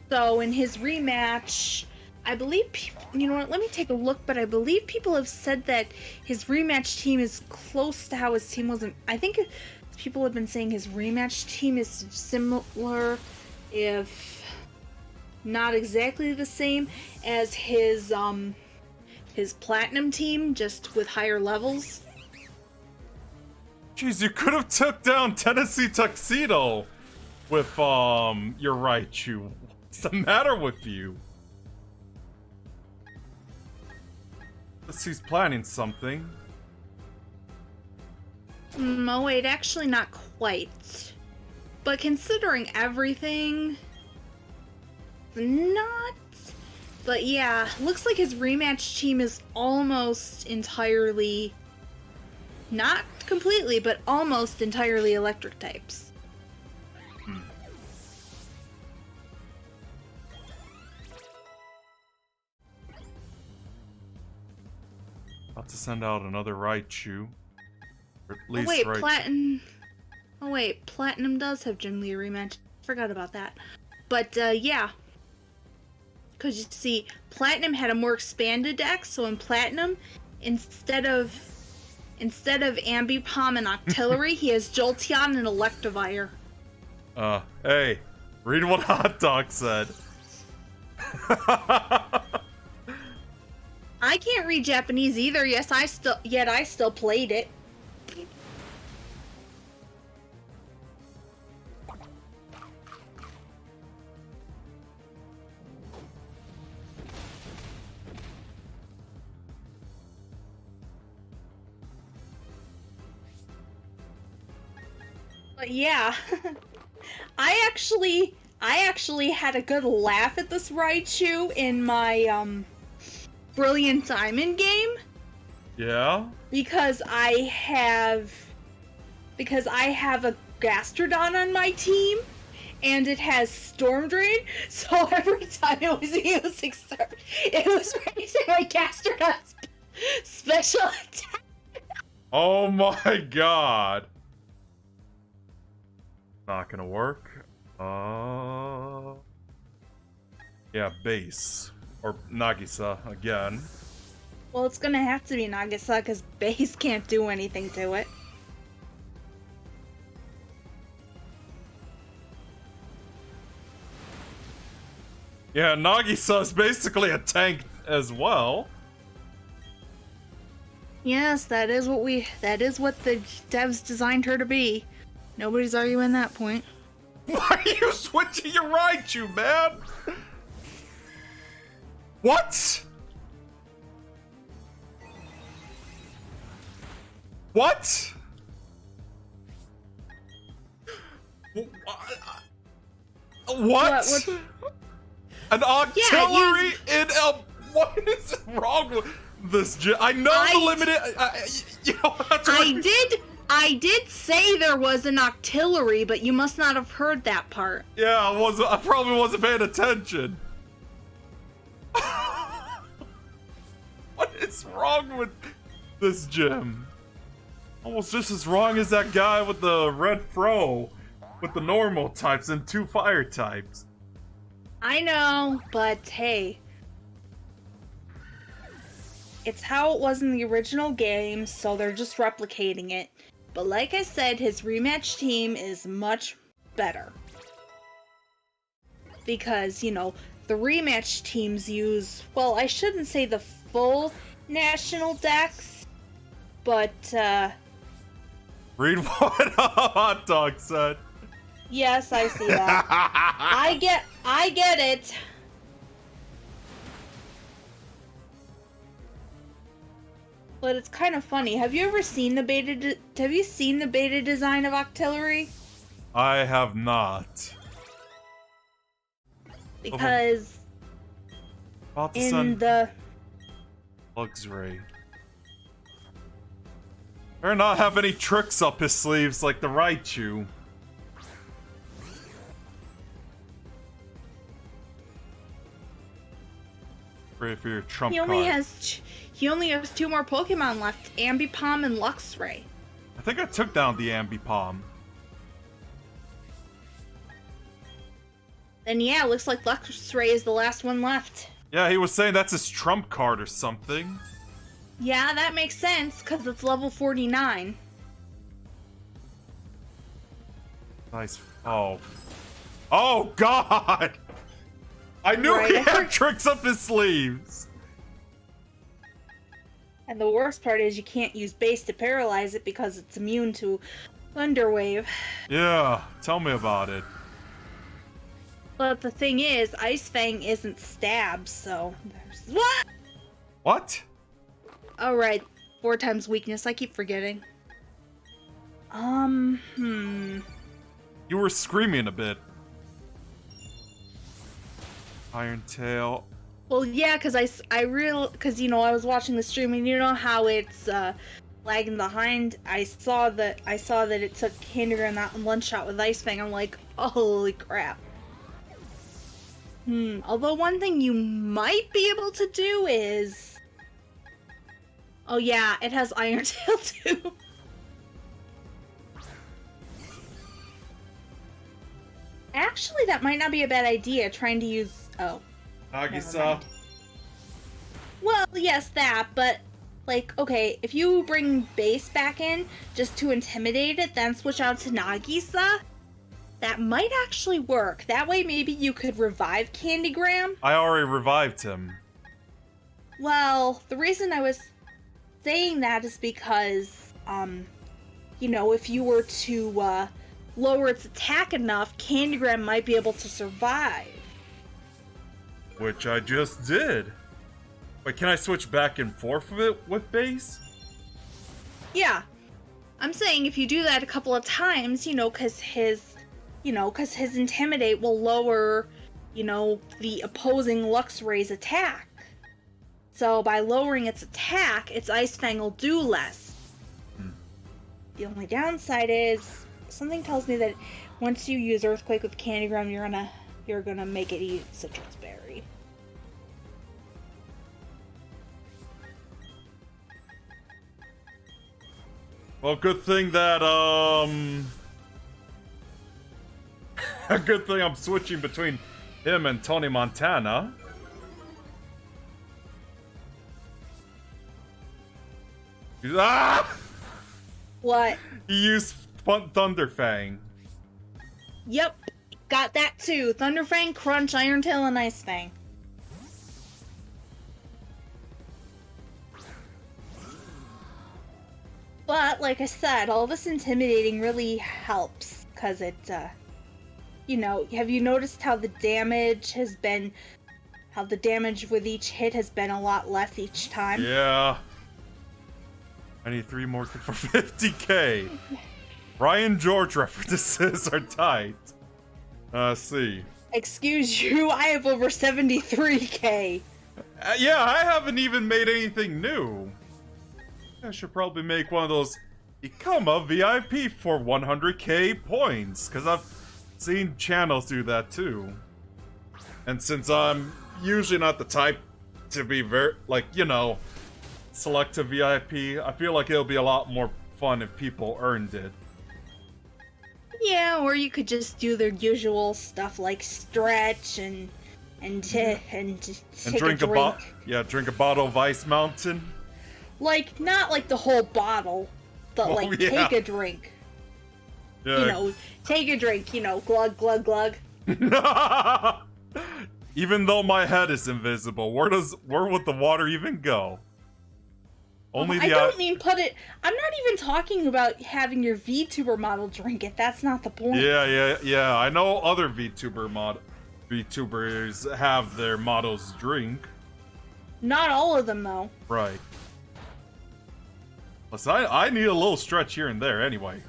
So in his rematch, I believe, you know what, let me take a look, but I believe people have said that his rematch team is close to how his team wasn't. I think people have been saying his rematch team is similar, if not exactly the same, as his platinum team, just with higher levels. Jeez, you could have took down Tennessee Tuxedo with, your Raichu. What's the matter with you? Unless he's planning something. Oh wait, actually not quite. But considering everything, not. But yeah, looks like his rematch team is almost entirely, not completely, but almost entirely electric types. About to send out another Raichu. Or at least Platinum does have Gym Leader rematch. Forgot about that. But yeah. Because you see, Platinum had a more expanded deck, so in Platinum, instead of Ambipom and Octillery, he has Jolteon and Electivire. Hey, read what Hot Dog said. I can't read Japanese either. Yet I still played it. But yeah, I actually had a good laugh at this Raichu in my Brilliant Diamond game. Yeah? Because I have because I have a Gastrodon on my team, and it has Storm Drain, so every time it was using it was raising my Gastrodon's special attack. Oh my god. Not gonna work. Yeah, base. Or Nagisa again. Well, it's gonna have to be Nagisa, because base can't do anything to it. Yeah, Nagisa is basically a tank as well. Yes, that is what the devs designed her to be. Nobody's arguing that point. Why are you switching your Raichu, man? What? What? What? An artillery in a... What is wrong with this? I know the limited... you know, I did say there was an artillery, but you must not have heard that part. Yeah, I probably wasn't paying attention. What is wrong with this gym? Almost just as wrong as that guy with the red fro with the normal types and 2 fire types. I know, but hey. It's how it was in the original game, so they're just replicating it. But like I said, his rematch team is much better. Because, you know, the rematch teams use, well, I shouldn't say the full national dex, but, read what a hot dog said. Yes, I see that. I get it. But it's kind of funny. Have you ever seen the beta? Have you seen the beta design of Octillery? I have not. Because in the Luxray. Better not have any tricks up his sleeves like the Raichu. Pray for your trump he only has 2 more Pokemon left, Ambipom and Luxray. I think I took down the Ambipom. Then yeah, looks like Luxray is the last one left. Yeah, he was saying that's his trump card or something. Yeah, that makes sense, because it's level 49. Nice. Oh. Oh, God! I knew he had tricks up his sleeves! And the worst part is you can't use base to paralyze it because it's immune to Thunder Wave. Yeah, tell me about it. But the thing is, Ice Fang isn't stab, so there's... What? What? Alright, 4 times weakness, I keep forgetting. You were screaming a bit. Iron Tail. Well, yeah, because because, you know, I was watching the stream, and you know how it's, lagging behind. I saw that it took Kindergarten that one shot with Ice Fang. I'm like, holy crap. Although one thing you might be able to do is... Oh yeah, it has Iron Tail too. Actually, that might not be a bad idea, trying to use... Oh. Nagisa. Well, yes, that, but... Like, okay, if you bring base back in just to intimidate it, then switch out to Nagisa, that might actually work. That way maybe you could revive Candygram. I already revived him. Well, the reason I was saying that is because, you know, if you were to, lower its attack enough, Candygram might be able to survive. Which I just did. Wait, can I switch back and forth with base? Yeah. I'm saying if you do that a couple of times, you know, because his Intimidate will lower, you know, the opposing Luxray's attack. So by lowering its attack, its Ice Fang will do less. The only downside is something tells me that once you use Earthquake with Candygram, you're gonna make it eat Citrus Berry. Well, good thing that, a good thing I'm switching between him and Tony Montana. Ah! What? He used Thunderfang. Yep, got that too. Thunderfang, Crunch, Iron Tail, and Ice Fang. But, like I said, all this intimidating really helps, because it, you know, have you noticed how the damage with each hit has been a lot less each time? Yeah. I need 3 more for 50k. Ryan George references are tight. See. Excuse you, I have over 73k. Yeah, I haven't even made anything new. I should probably make one of those become a VIP for 100k points, because I've seen channels do that too. And since I'm usually not the type to be very, like, you know, select a VIP, I feel like it'll be a lot more fun if people earned it. Yeah, or you could just do their usual stuff like stretch and take drink a drink. Drink a bottle of Ice Mountain. Like, not like the whole bottle, but like take a drink. Yeah. You know, take a drink, you know, glug, glug, glug. Even though my head is invisible, where would the water even go? Only I don't mean put it. I'm not even talking about having your VTuber model drink it. That's not the point. Yeah. I know other VTubers have their models drink. Not all of them, though. Right. Plus, I need a little stretch here and there anyway.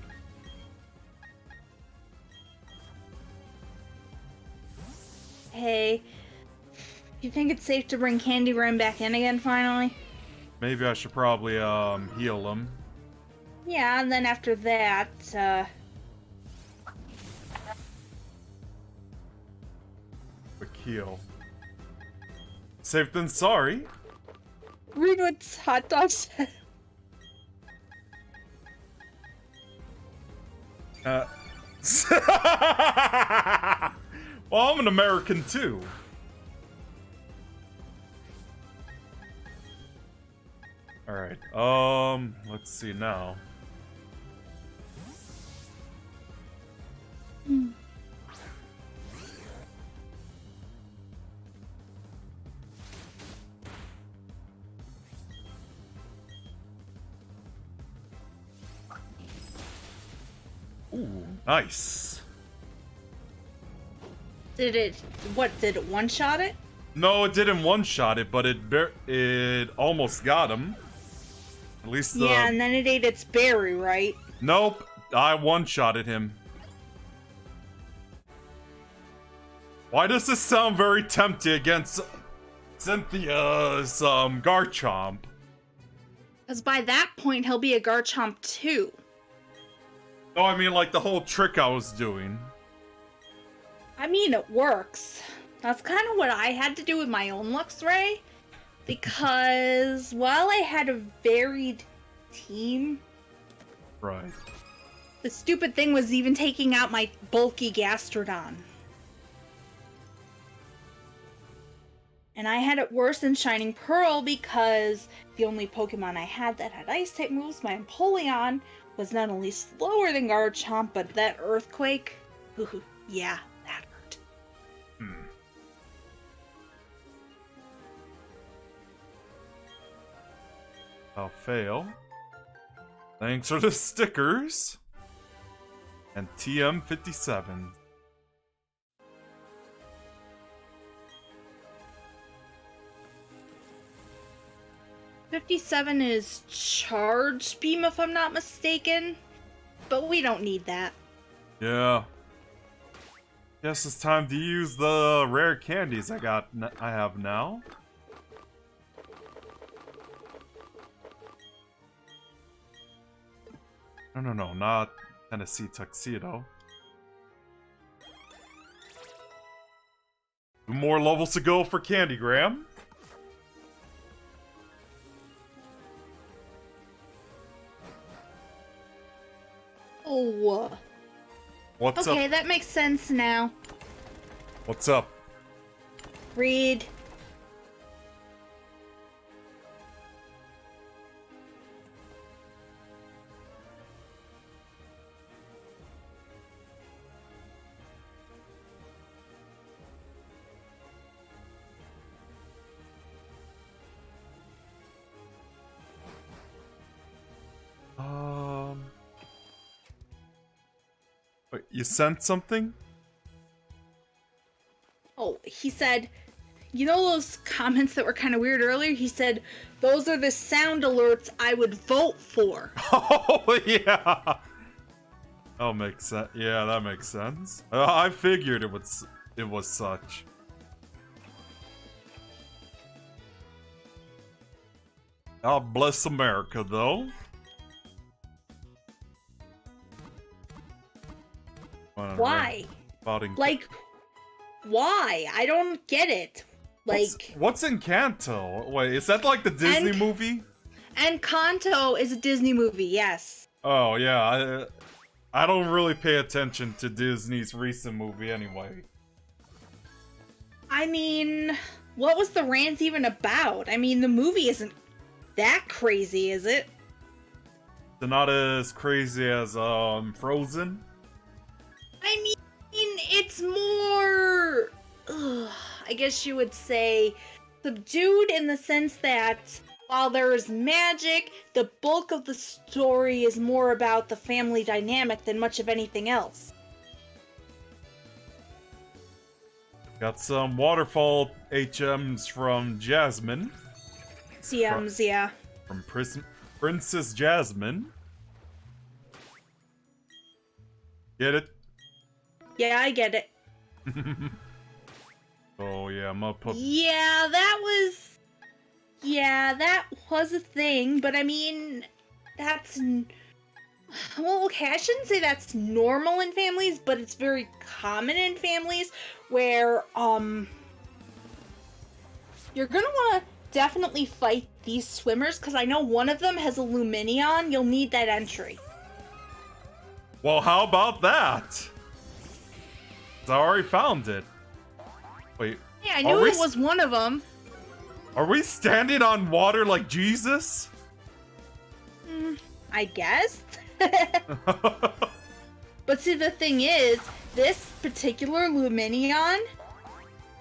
Hey, you think it's safe to bring Candygram back in again finally? Maybe I should probably heal him. Yeah, and then after that, Quick heal. Safe than sorry. Greenwood's hot dogs. Well, I'm an American too. Alright, let's see now. Ooh, nice. Did it one-shot it? No, it didn't one-shot it, but it almost got him. At least the... Yeah, and then it ate its berry, right? Nope, I one-shotted him. Why does this sound very tempting against Cynthia's Garchomp? Because by that point, he'll be a Garchomp too. No, I mean like the whole trick I was doing. I mean, it works. That's kind of what I had to do with my own Luxray. Because while I had a varied team... Right. The stupid thing was even taking out my bulky Gastrodon. And I had it worse in Shining Pearl because the only Pokemon I had that had Ice-type moves, my Empoleon, was not only slower than Garchomp, but that Earthquake... Ooh, yeah, that hurt. I'll fail. Thanks for the stickers. And TM57. .57 is Charge Beam, if I'm not mistaken. But we don't need that. Yeah. Guess it's time to use the rare candies I have now. No, not Tennessee Tuxedo. 2 more levels to go for Candygram. Oh. What's up? Okay, that makes sense now. What's up? Read. Wait, you sent something? Oh, he said, you know those comments that were kind of weird earlier? He said, those are the sound alerts I would vote for. Oh, yeah! Oh, makes sense. Yeah, that makes sense. I figured it was such. God bless America, though. Why? Like, why? I don't get it. Like, what's Encanto? Wait, is that like the Disney movie? Encanto is a Disney movie, yes. Oh yeah, I don't really pay attention to Disney's recent movie anyway. I mean, what was the rant even about? I mean, the movie isn't that crazy, is it? They're not as crazy as Frozen. I mean, it's more, I guess you would say, subdued in the sense that while there is magic, the bulk of the story is more about the family dynamic than much of anything else. Got some waterfall HMs from Jasmine. CMs, yeah. From Princess Jasmine. Get it? Yeah, I get it. Oh yeah, I'm gonna put... Yeah, that was a thing, but I mean, that's... Well, okay, I shouldn't say that's normal in families, but it's very common in families where, you're gonna wanna definitely fight these swimmers, because I know one of them has a Luminion. You'll need that entry. Well, how about that? I already found it. Wait. Yeah, I knew it was one of them. Are we standing on water like Jesus? I guess. But see, the thing is, this particular Luminion,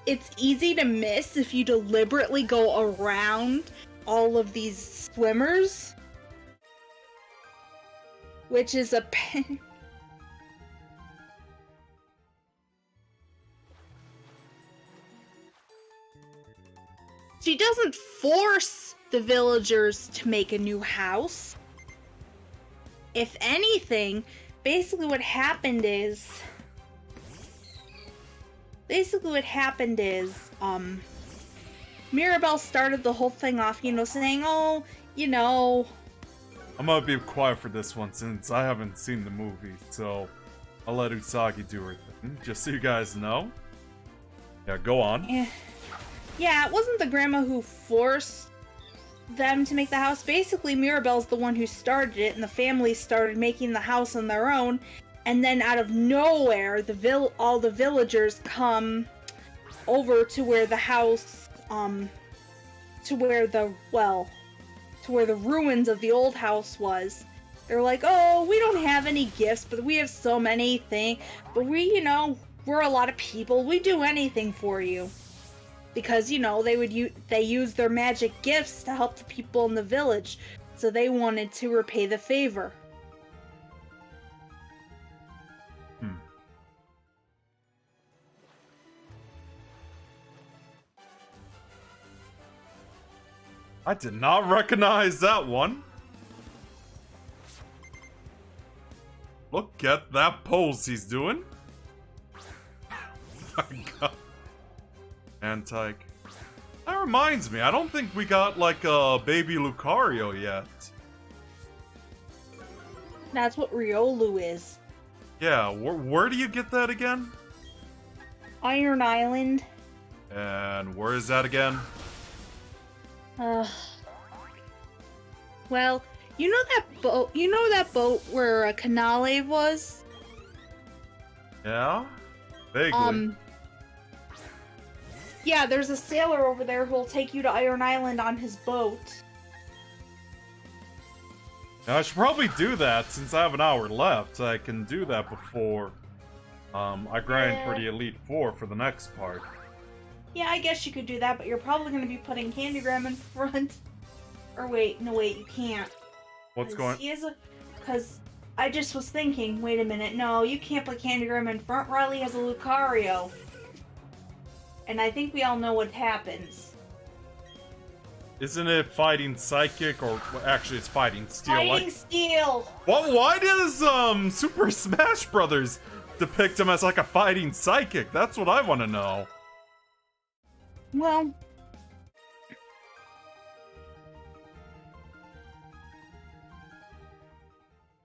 it's easy to miss if you deliberately go around all of these swimmers. Which is a pain. She doesn't force the villagers to make a new house. If anything, basically what happened is, Mirabelle started the whole thing off, saying, oh, I'm gonna be quiet for this one since I haven't seen the movie, so I'll let Usagi do her thing, just so you guys know. Yeah, go on. Yeah, it wasn't the grandma who forced them to make the house. Basically, Mirabelle's the one who started it, and the family started making the house on their own. And then out of nowhere, all the villagers come over to where the house, to where the ruins of the old house was. They're like, oh, we don't have any gifts, but we have so many things. But we, we're a lot of people. We do anything for you. Because, they use their magic gifts to help the people in the village. So they wanted to repay the favor. I did not recognize that one. Look at that pose he's doing. My God. Antike. That reminds me, I don't think we got like a baby Lucario yet. That's what Riolu is. Yeah, where do you get that again? Iron Island. And where is that again? Well, you know that boat. You know that boat where Canale was. Yeah, vaguely. Yeah, there's a sailor over there who'll take you to Iron Island on his boat. Now, I should probably do that since I have an hour left. I can do that before I grind for the Elite Four for the next part. Yeah, I guess you could do that, but you're probably going to be putting Candygram in front. Or wait, no wait, you can't. What's going? Because I just was thinking, wait a minute, no, you can't put Candygram in front. Riley has a Lucario. And I think we all know what happens. Isn't it fighting Psychic, or actually it's fighting Steel? Fighting Steel! Well, why does Super Smash Brothers depict him as like a fighting Psychic? That's what I want to know. Well...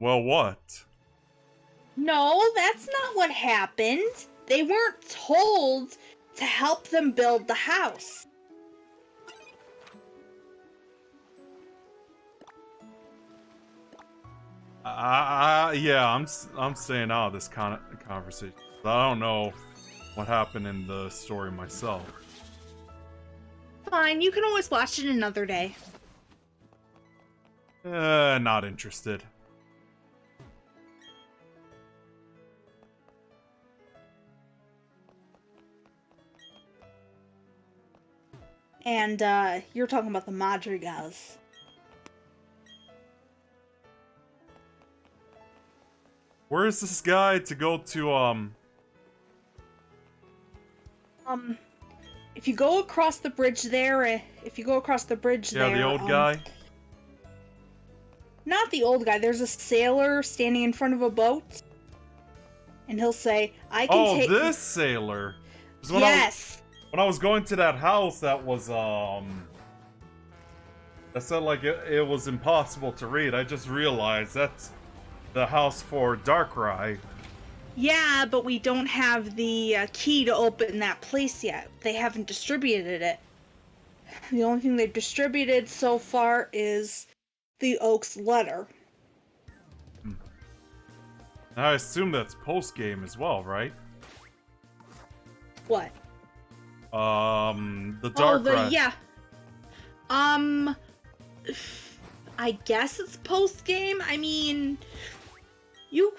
Well, what? No, that's not what happened. They weren't told to help them build the house. Yeah, I'm staying out of this conversation. I don't know what happened in the story myself. Fine, you can always watch it another day. Not interested. And, you're talking about the Madrigals. Where is this guy to go to, if you go across the bridge there, Yeah, the old guy? Not the old guy, there's a sailor standing in front of a boat. And he'll say, I can take... Oh, this sailor! 'Cause Yes! When I was going to that house that was, that said, like, it was impossible to read, I just realized that's the house for Darkrai. Yeah, but we don't have the key to open that place yet. They haven't distributed it. The only thing they've distributed so far is the Oak's letter. I assume that's post-game as well, right? What? The Darkrai. Yeah. I guess it's post-game. I mean, you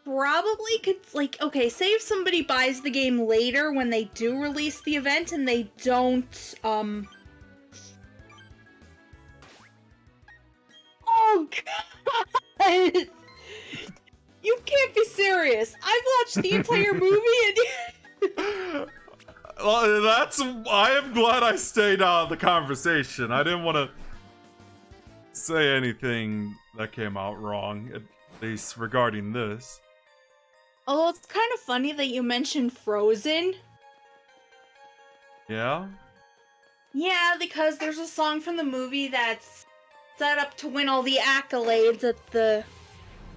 probably could, like, okay, say if somebody buys the game later when they do release the event and they don't, Oh, God! You can't be serious. I've watched the entire movie and... Well, I am glad I stayed out of the conversation. I didn't want to say anything that came out wrong, at least regarding this. Although it's kind of funny that you mentioned Frozen. Yeah? Yeah, because there's a song from the movie that's set up to win all the accolades at the...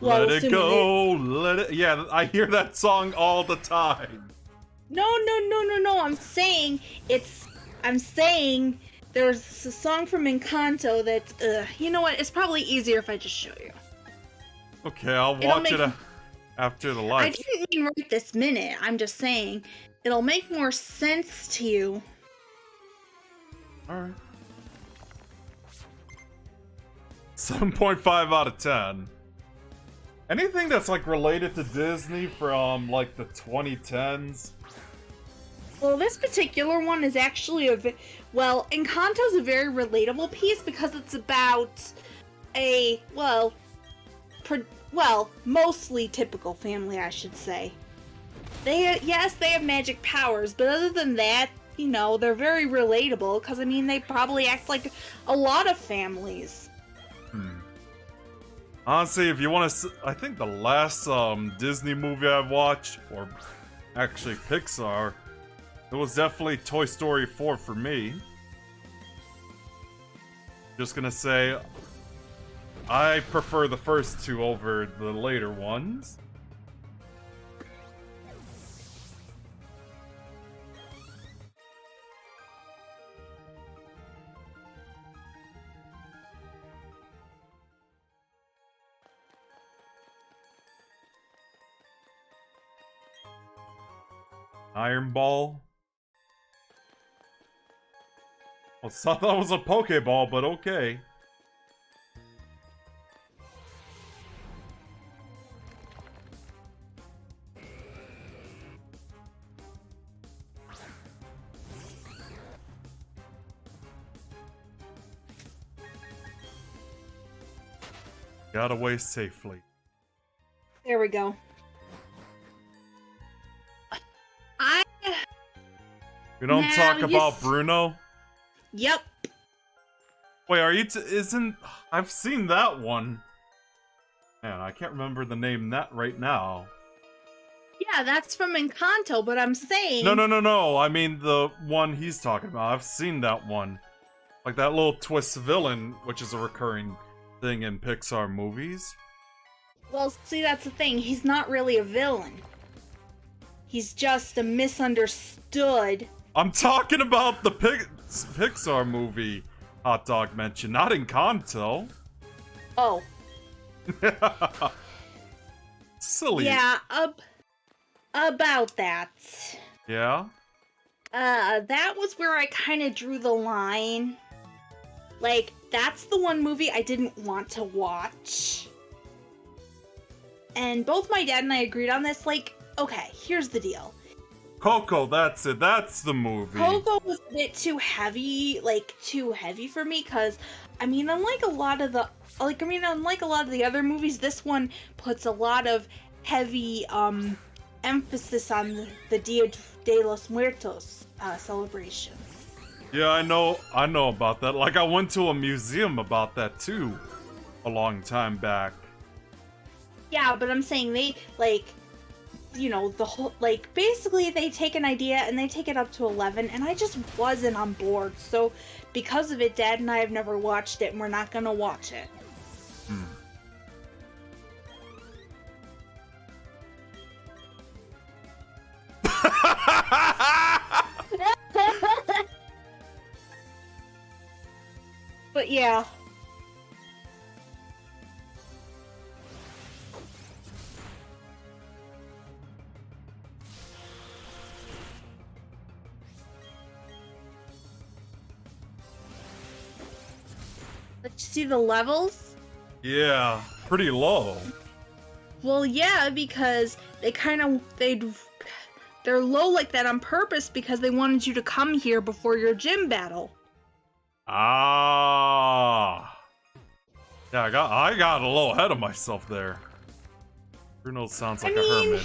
Well, let it go, let it... Yeah, I hear that song all the time. No. I'm saying there's a song from Encanto that's, you know what? It's probably easier if I just show you. Okay, I'll watch it after the live. I didn't mean right this minute. I'm just saying it'll make more sense to you. Alright. 7.5 out of 10. Anything that's, like, related to Disney from, like, the 2010s? Well, this particular one is actually Encanto's a very relatable piece because it's about a, mostly typical family, I should say. They have magic powers, but other than that, you know, they're very relatable because, I mean, they probably act like a lot of families. Honestly, if you want to... I think the last Disney movie I watched, or actually Pixar, it was definitely Toy Story 4 for me. Just gonna say, I prefer the first two over the later ones. Iron Ball. I thought that was a Pokeball, but okay. Got away safely. There we go. We don't Now talk you about Bruno? Yep. Wait, are you isn't... I've seen that one. Man, I can't remember the name right now. Yeah, that's from Encanto, but I'm saying... No. I mean the one he's talking about. I've seen that one. Like that little twist villain, which is a recurring thing in Pixar movies. Well, see, that's the thing. He's not really a villain. He's just a misunderstood... I'm talking about the Pixar movie Hot Dog mentioned, not Encanto. Oh. Silly. Yeah, about that. Yeah? That was where I kind of drew the line. Like, that's the one movie I didn't want to watch. And both my dad and I agreed on this. Like, okay, here's the deal. Coco, that's it. That's the movie. Coco was a bit too heavy, for me, because, I mean, unlike a lot of the other movies, this one puts a lot of heavy, emphasis on the Dia de los Muertos, celebration. Yeah, I know about that. Like, I went to a museum about that, too, a long time back. Yeah, but I'm saying they, like... You know, the whole, like, basically they take an idea and they take it up to 11, and I just wasn't on board. So, because of it, Dad and I have never watched it, and we're not gonna watch it. But yeah. But you see the levels? Yeah, pretty low. Well, yeah, because they're low like that on purpose because they wanted you to come here before your gym battle. Ah. Yeah, I got a little ahead of myself there. Bruno sounds like a hermit.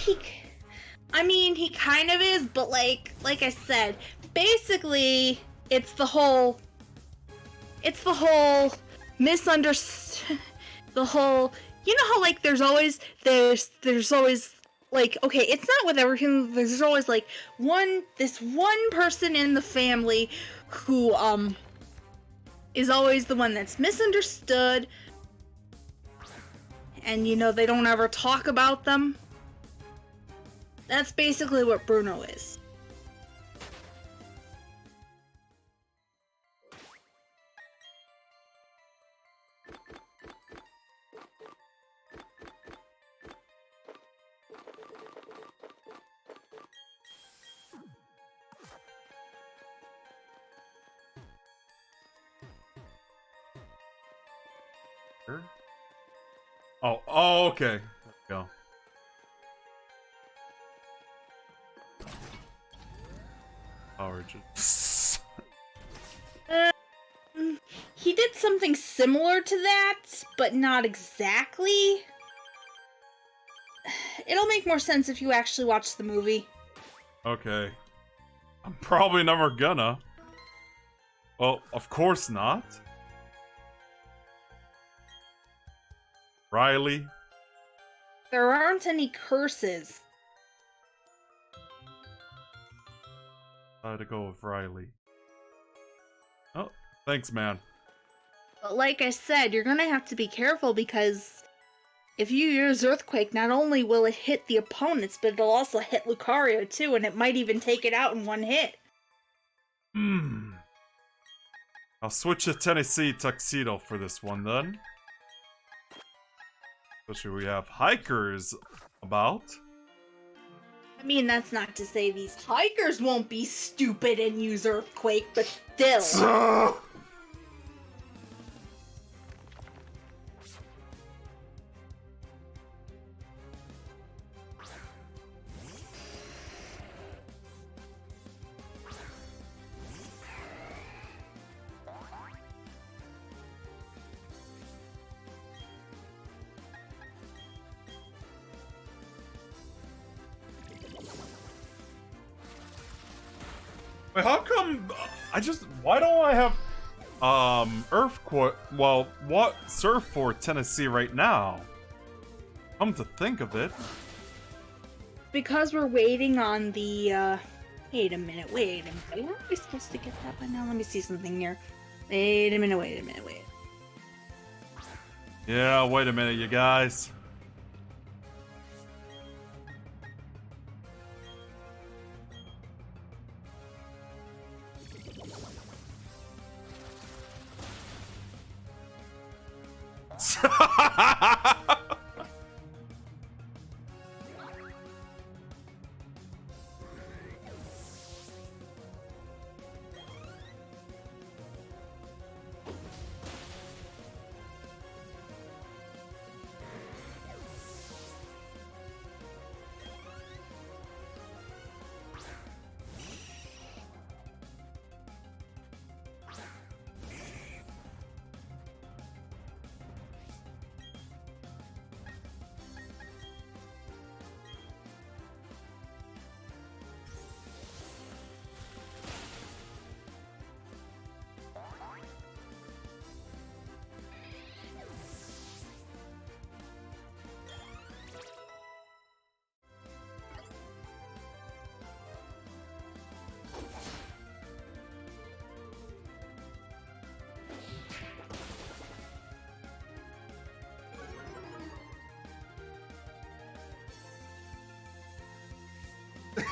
He kind of is, but like I said, basically it's the whole misunderstood, you know how, like, there's always like, okay, it's not with everything, there's always like this one person in the family who is always the one that's misunderstood, and you know, they don't ever talk about them. That's basically what Bruno is. Oh, okay. There we go. Origins. He did something similar to that, but not exactly. It'll make more sense if you actually watch the movie. Okay. I'm probably never gonna. Well, of course not. Riley? There aren't any curses. I had to go with Riley. Oh, thanks, man. But like I said, you're gonna have to be careful because if you use Earthquake, not only will it hit the opponents, but it'll also hit Lucario too, and it might even take it out in one hit. Hmm. I'll switch to Tennessee Tuxedo for this one then. Especially we have hikers about. I mean, that's not to say these hikers won't be stupid and use Earthquake, but still. Wait, how come why don't I have Earthquake, well, what Surf for Tennessee right now? Come to think of it. Because we're waiting on the, wait a minute. How are we supposed to get that by now? Let me see something here. Wait a minute. Yeah, wait a minute, you guys.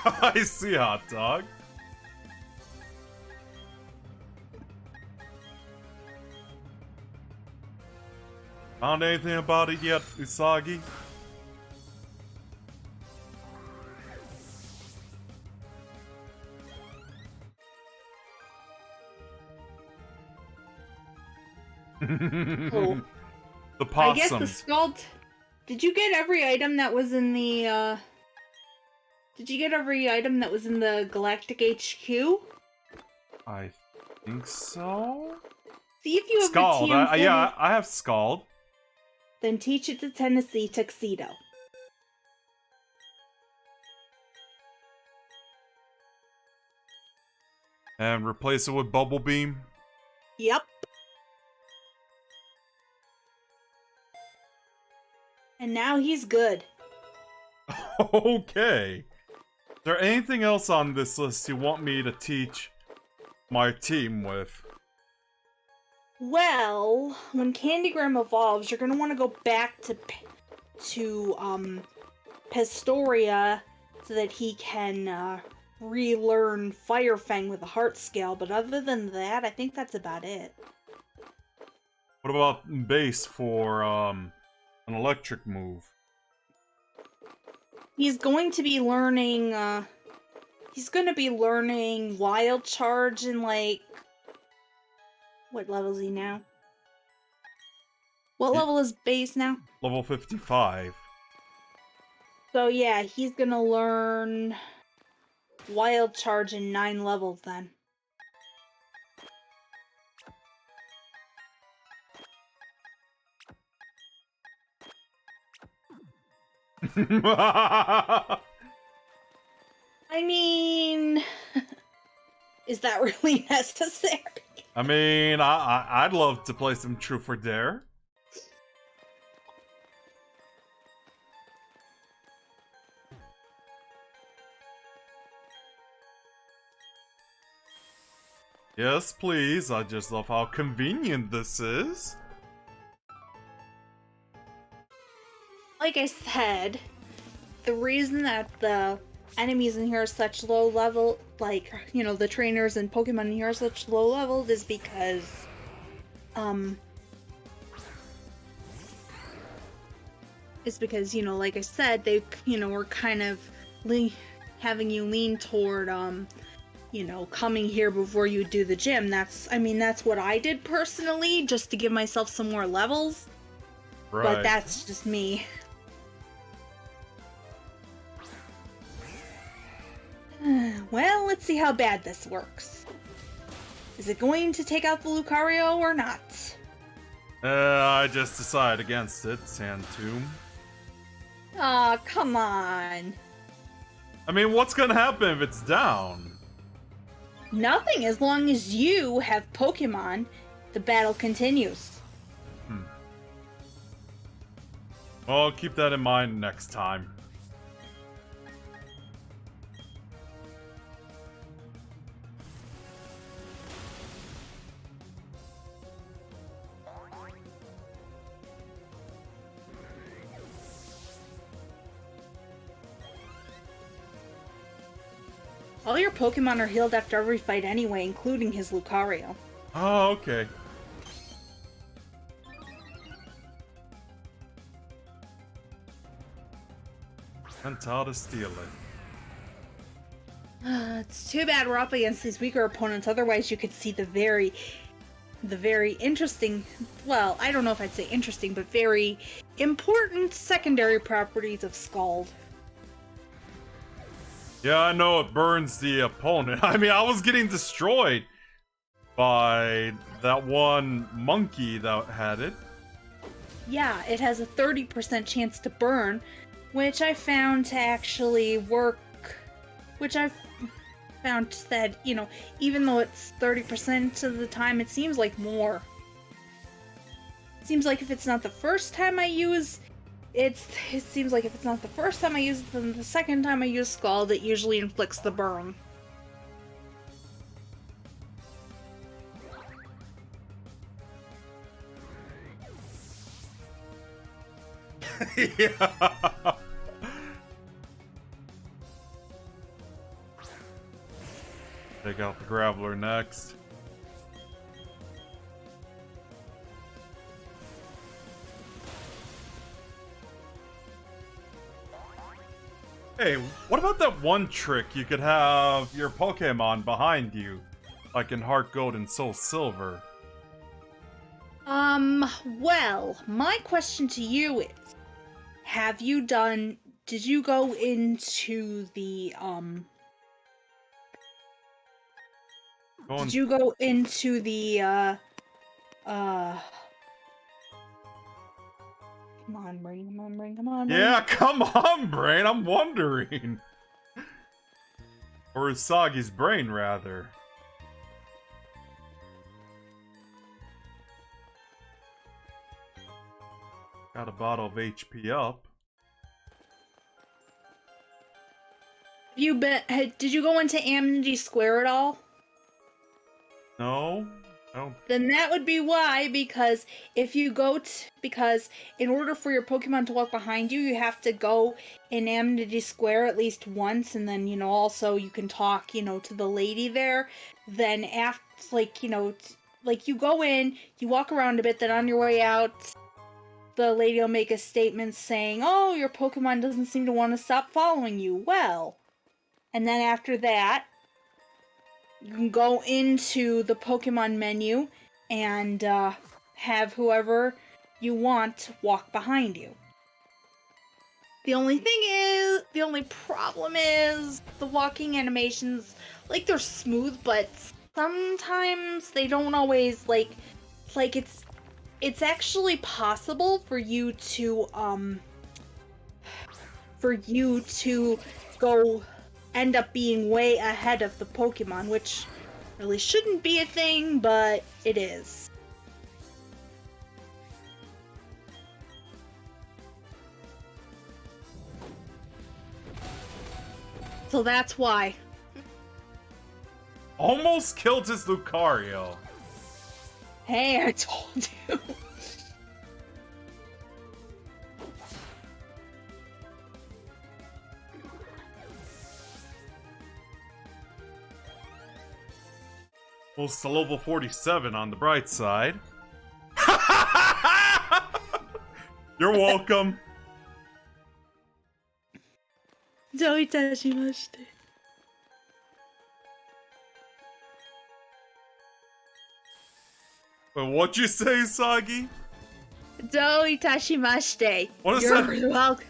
I see, hot dog. Found anything about it yet, Usagi? Oh. The possum. I guess the Scald... Did you get every item that was in the, Did you get every item that was in the Galactic HQ? I think so? See if you have Scald. a TM40. Yeah, I have Scald. Then teach it to Tennessee Tuxedo. And replace it with Bubble Beam. Yep. And now he's good. Okay. Is there anything else on this list you want me to teach my team with? Well, when Candygram evolves, you're gonna want to go back to Pastoria so that he can relearn Fire Fang with a heart scale. But other than that, I think that's about it. What about base for an electric move? He's going to be learning. He's gonna be learning Wild Charge in like. What level is he now? What level is base now? Level 55. So yeah, he's gonna learn Wild Charge in 9 levels then. I mean, is that really necessary? I mean, I'd love to play some Truth or Dare. Yes, please. I just love how convenient this is. Like I said, the reason that the enemies in here are such low level, like, you know, the trainers and Pokemon in here are such low leveled is because, you know, like I said, they, you know, were kind of having you lean toward, you know, coming here before you do the gym. That's what I did personally, just to give myself some more levels. Right. But that's just me. Well, let's see how bad this works. Is it going to take out the Lucario or not? I just decided against it, Sand Tomb. Aw, come on. I mean, what's gonna happen if it's down? Nothing, as long as you have Pokemon, the battle continues. Well, I'll keep that in mind next time. All your Pokemon are healed after every fight anyway, including his Lucario. Oh, okay. Sent out to steal it. It's too bad we're up against these weaker opponents, otherwise you could see the very interesting, well, I don't know if I'd say interesting, but very important secondary properties of Scald. Yeah, I know it burns the opponent. I mean, I was getting destroyed by that one monkey that had it. Yeah, it has a 30% chance to burn, which I found to actually work, which I've found that, you know, even though it's 30% of the time, it seems like more. It seems like if it's not the first time I use it seems like if it's not the first time I use it, then the second time I use Scald, it usually inflicts the burn. Yeah. Take out the Graveler next. Hey, what about that one trick you could have your Pokemon behind you? Like in Heart Gold and Soul Silver. Well, my question to you is, did you go into the, did you go into the, come on, brain, come on, brain, come on, brain. Yeah, come on, brain, I'm wondering. Or Usagi's brain, rather. Got a bottle of HP up. Did you go into Amity Square at all? No? No. Then that would be why, because if you go because in order for your Pokemon to walk behind you, you have to go in Amity Square at least once, and then, you know, also you can talk, you know, to the lady there. Then after, like, you know, like you go in, you walk around a bit, then on your way out, the lady will make a statement saying, "Oh, your Pokemon doesn't seem to want to stop following you." Well, and then after that, you can go into the Pokemon menu and have whoever you want walk behind you. The only problem is the walking animations, like, they're smooth, but sometimes they don't always, like it's actually possible for you to go end up being way ahead of the Pokemon, which really shouldn't be a thing, but it is. So that's why. Almost killed his Lucario. Hey, I told you. Well, it's to level 47 on the bright side. You're welcome. どういたしまして。But what'd you say, Sagi? どういたしまして。 What is You're that? welcome.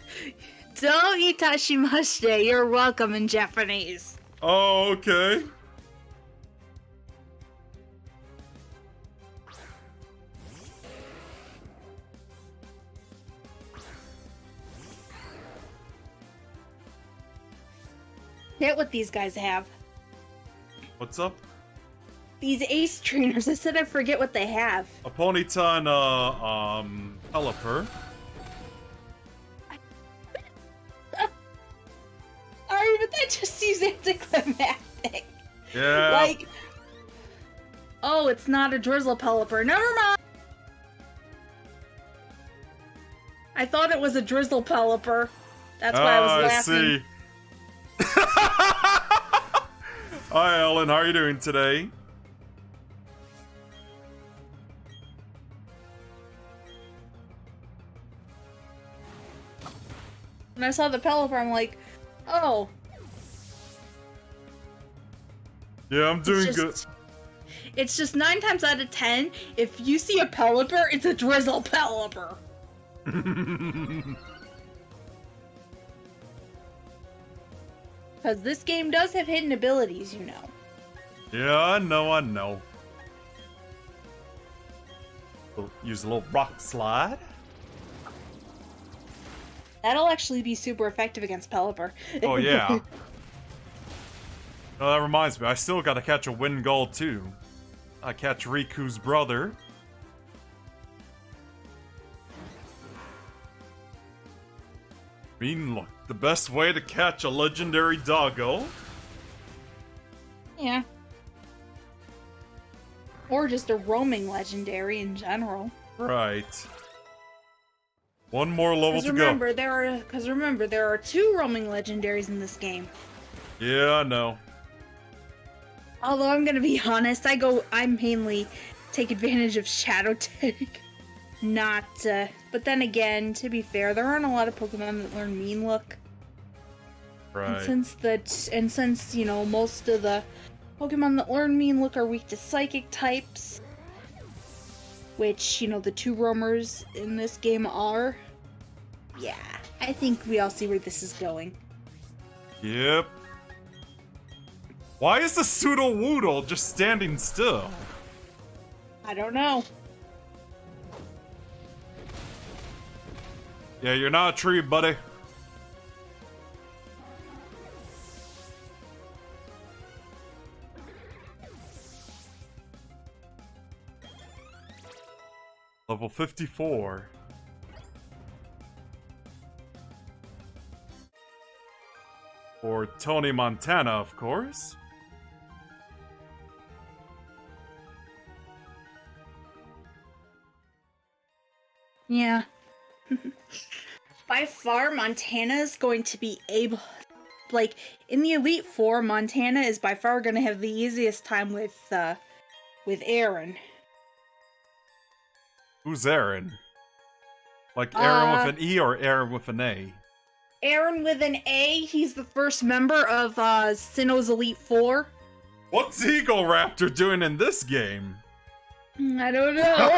どういたしまして. You're welcome in Japanese. Oh, okay. Get what these guys have. What's up? These ace trainers. I said I forget what they have. A Ponyta, Pelipper. Alright, but that just seems anticlimactic. Yeah. Like, oh, it's not a Drizzle Pelipper. Never mind. I thought it was a Drizzle Pelipper. That's why I was laughing. I see. Hi, Ellen. How are you doing today? When I saw the Pelipper, I'm like, oh. Yeah, I'm doing good. It's just 9 times out of 10, if you see a Pelipper, it's a Drizzle Pelipper. Because this game does have hidden abilities, you know. Yeah, I know. We'll use a little rock slide. That'll actually be super effective against Pelipper. Oh, yeah. Oh, that reminds me, I still gotta catch a Wingull, too. I catch Riku's brother. I mean, look, the best way to catch a legendary doggo. Yeah. Or just a roaming legendary in general. Right. One more level to go. Because remember, there are 2 roaming legendaries in this game. Yeah, I know. Although I'm gonna be honest, I mainly take advantage of Shadow Take. Not, but then again, to be fair, there aren't a lot of Pokemon that learn Mean Look. Right. And since, you know, most of the Pokemon that learn Mean Look are weak to Psychic types, which, you know, the 2 roamers in this game are, yeah, I think we all see where this is going. Yep. Why is the Pseudo-Woodle just standing still? I don't know. Yeah, you're not a tree, buddy. Level 54. For Tony Montana, of course. Yeah. By far, Montana is going to be able... Like, in the Elite Four, Montana is by far going to have the easiest time with Aaron. Who's Aaron? Like Aaron with an E or Aaron with an A? Aaron with an A, he's the first member of Sinnoh's Elite Four. What's Eagle Raptor doing in this game? I don't know.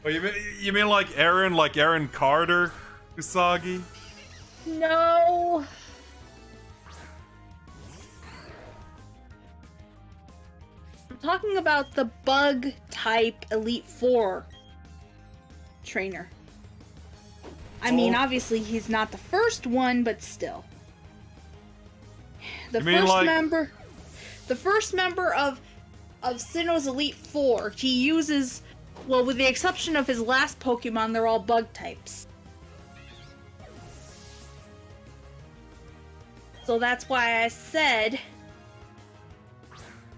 Oh, you mean like Aaron Carter, Usagi? No. I'm talking about the bug type Elite Four trainer. I mean, obviously he's not the first one, but still. The first member of Sinnoh's Elite Four, he uses, well, with the exception of his last Pokemon, they're all bug types. So that's why I said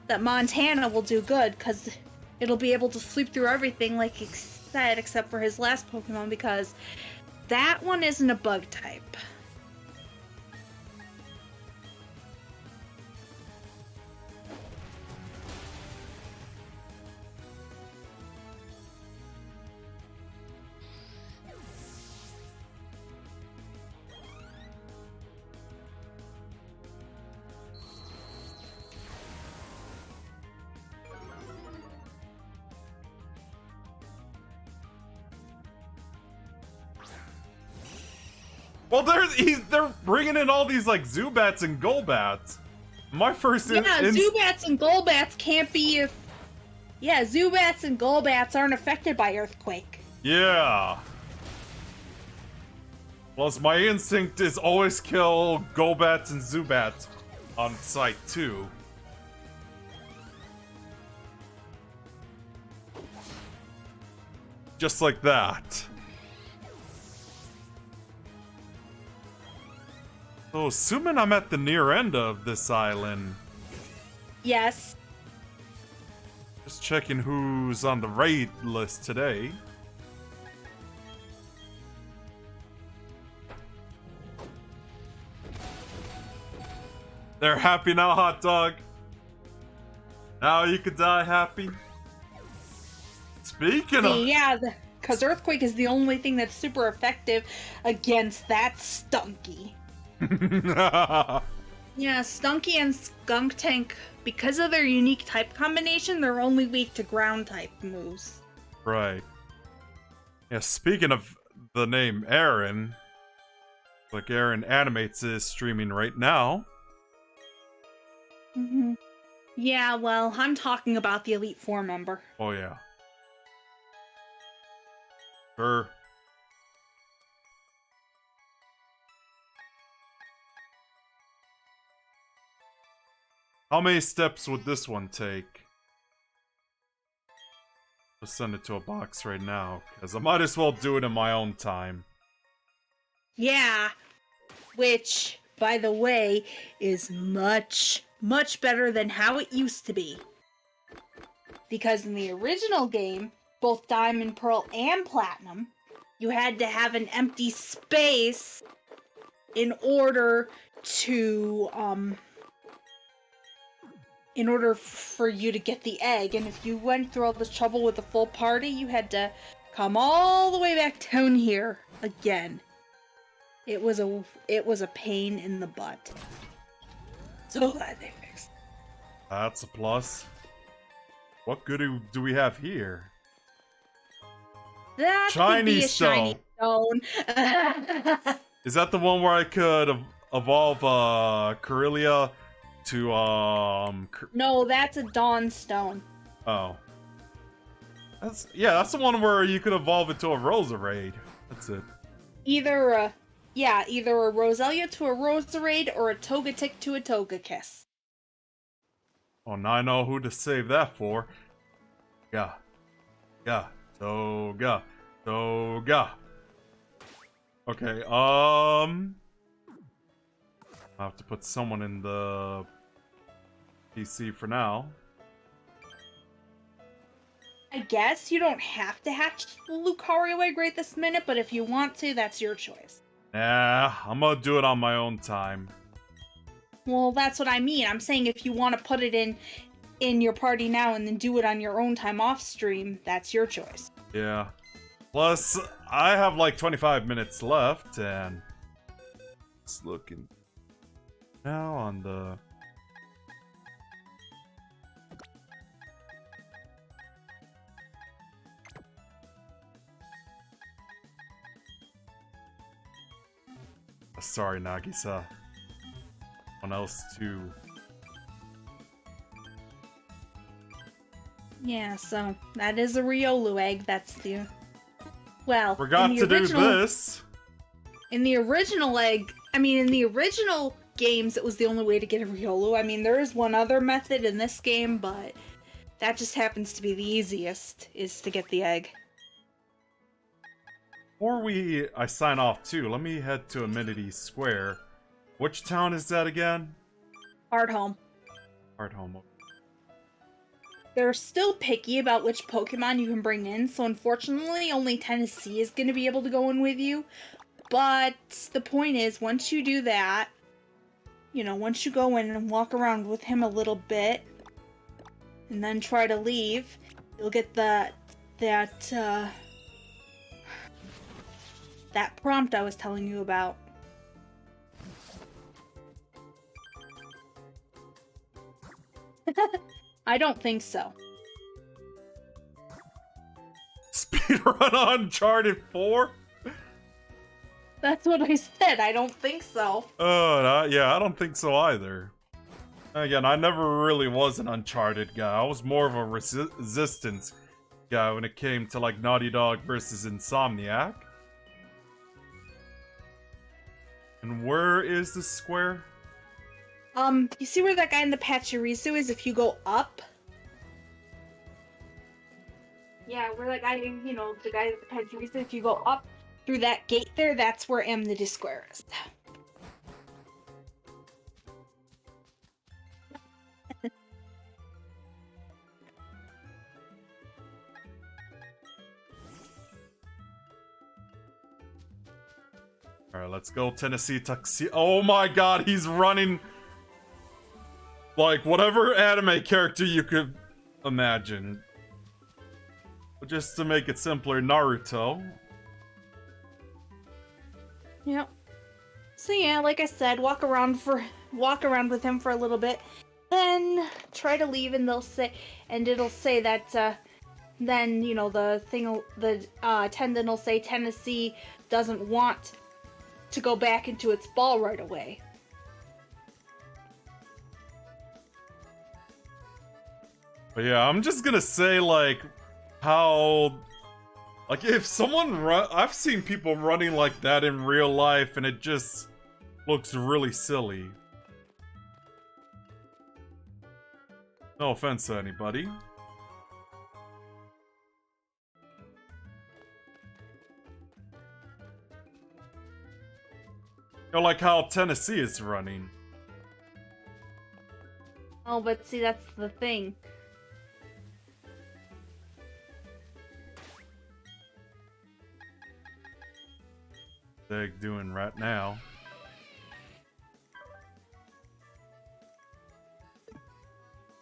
that Montana will do good, because it'll be able to sleep through everything like he said, except for his last Pokemon, because that one isn't a bug type. Well, they're bringing in all these like Zubats and Golbats. My first Zubats and Golbats can't be if... Yeah, Zubats and Golbats aren't affected by Earthquake. Yeah. Plus, my instinct is always kill Golbats and Zubats on sight too. Just like that. So, assuming I'm at the near end of this island. Yes. Just checking who's on the raid list today. They're happy now, hot dog. Now you can die happy. Speaking of... Yeah, because Earthquake is the only thing that's super effective against that Stunky. Yeah, Stunky and Skunk Tank, because of their unique type combination, they're only weak to ground type moves. Right. Yeah, speaking of the name Aaron, like Aaron Animates is streaming right now. Mm-hmm. Yeah, well, I'm talking about the Elite Four member. Oh, yeah. Sure. How many steps would this one take? Just send it to a box right now, because I might as well do it in my own time. Yeah, which, by the way, is much, much better than how it used to be. Because in the original game, both Diamond, Pearl, and Platinum, you had to have an empty space in order to, in order for you to get the egg, and if you went through all this trouble with the full party, you had to come all the way back down here again. It was a pain in the butt. So glad they fixed it. That's a plus. What good do we have here? That could be a shiny stone. Is that the one where I could evolve Corellia to No, that's a Dawn Stone. Oh. That's the one where you could evolve it to a Roserade. That's it. Either a Roselia to a Roserade or a Togetic to a Togekiss. Oh, now I know who to save that for. Toga. Okay, I have to put someone in the PC for now. I guess you don't have to hatch Lucario egg right this minute, but if you want to, that's your choice. Nah, I'm gonna do it on my own time. Well, that's what I mean. I'm saying if you want to put it in your party now and then do it on your own time off stream, that's your choice. Yeah. Plus, I have like 25 minutes left, and it's looking now on the... Sorry, Nagisa. One else too. Yeah, so that is a Riolu egg. That's the... Well, Forgot to do this. In the original egg, in the original games, it was the only way to get a Riolu. I mean, there is one other method in this game, but that just happens to be the easiest, is to get the egg. Before I sign off too, let me head to Amenity Square Which town is that again? Hard home. Hard home. They're still picky about which Pokemon you can bring in, so unfortunately only Tennessee is going to be able to go in with you. But the point is, once you do that, you know, once you go in and walk around with him a little bit, and then try to leave, you'll get that prompt I was telling you about. I don't think so. Speedrun on Uncharted 4? That's what I said. I don't think so. Yeah, I don't think so either. Again, I never really was an Uncharted guy. I was more of a Resistance guy when it came to like Naughty Dog versus Insomniac. And where is the square? You see where that guy in the Pachirisu is if you go up? Yeah, where that guy, you know, the guy in the Pachirisu, if you go up through that gate there, that's where Amity Square is. Alright, let's go Tennessee Tuxedo. Oh my god, he's running like whatever anime character you could imagine. But just to make it simpler, Naruto. Yep. So yeah, like I said, walk around with him for a little bit, then try to leave, and it'll say that then, you know, the attendant will say Tennessee doesn't want to go back into its ball right away. But yeah, I'm just gonna say like how, like if someone I've seen people running like that in real life and it just looks really silly. No offense to anybody. You know, like how Tennessee is running. Oh, but see, that's the thing. They're doing right now.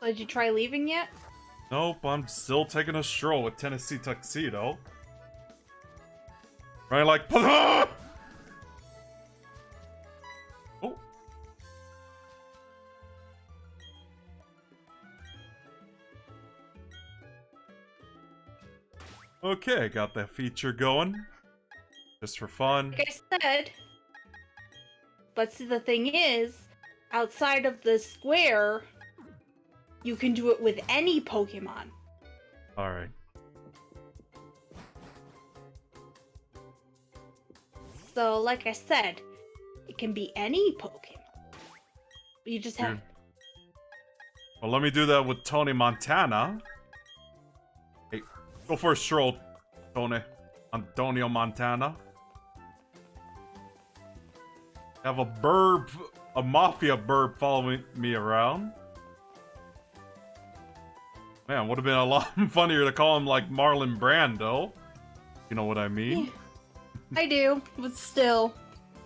So did you try leaving yet? Nope, I'm still taking a stroll with Tennessee Tuxedo. Right, like, oh! Okay, got that feature going. Just for fun. Like I said. But see, the thing is, outside of the square, you can do it with any Pokemon. Alright. So, like I said, it can be any Pokemon. You just have... Well, let me do that with Tony Montana. Hey, go for a stroll, Tony. Antonio Montana. Have a mafia burb following me around. Man, would have been a lot funnier to call him like Marlon Brando. You know what I mean? I do, but still.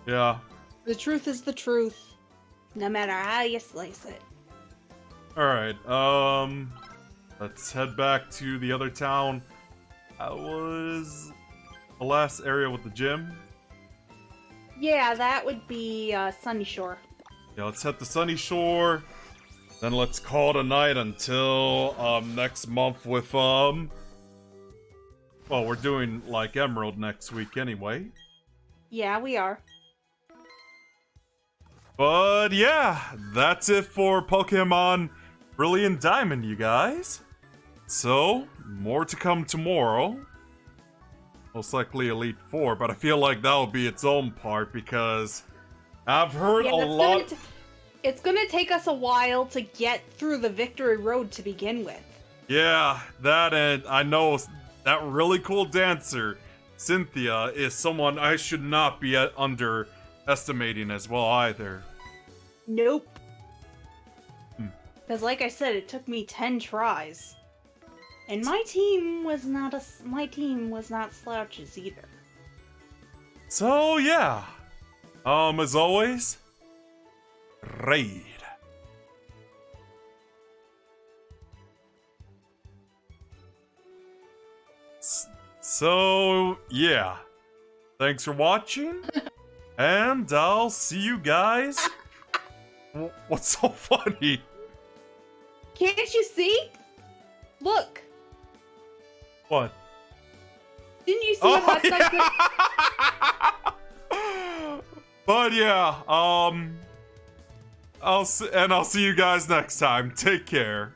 Yeah. The truth is the truth. No matter how you slice it. Alright, let's head back to the other town. That was the last area with the gym. Yeah, that would be Sunny Shore. Yeah, let's head to Sunny Shore. Then let's call it a night until next month with well, we're doing like Emerald next week anyway. Yeah, we are. But yeah, that's it for Pokemon Brilliant Diamond, you guys. So, more to come tomorrow. Most likely Elite Four, but I feel like that will be its own part because I've heard a lot. It's gonna take us a while to get through the Victory Road to begin with. Yeah, that, and I know that really cool dancer, Cynthia, is someone I should not be underestimating as well either. Nope. Hmm. Because like I said, it took me 10 tries. And my team was not slouches either. So yeah. As always, raid. So yeah. Thanks for watching. And I'll see you guys. What's so funny? Can't you see? Look. What? Didn't you see what hot yeah. But yeah, I'll see you guys next time. Take care.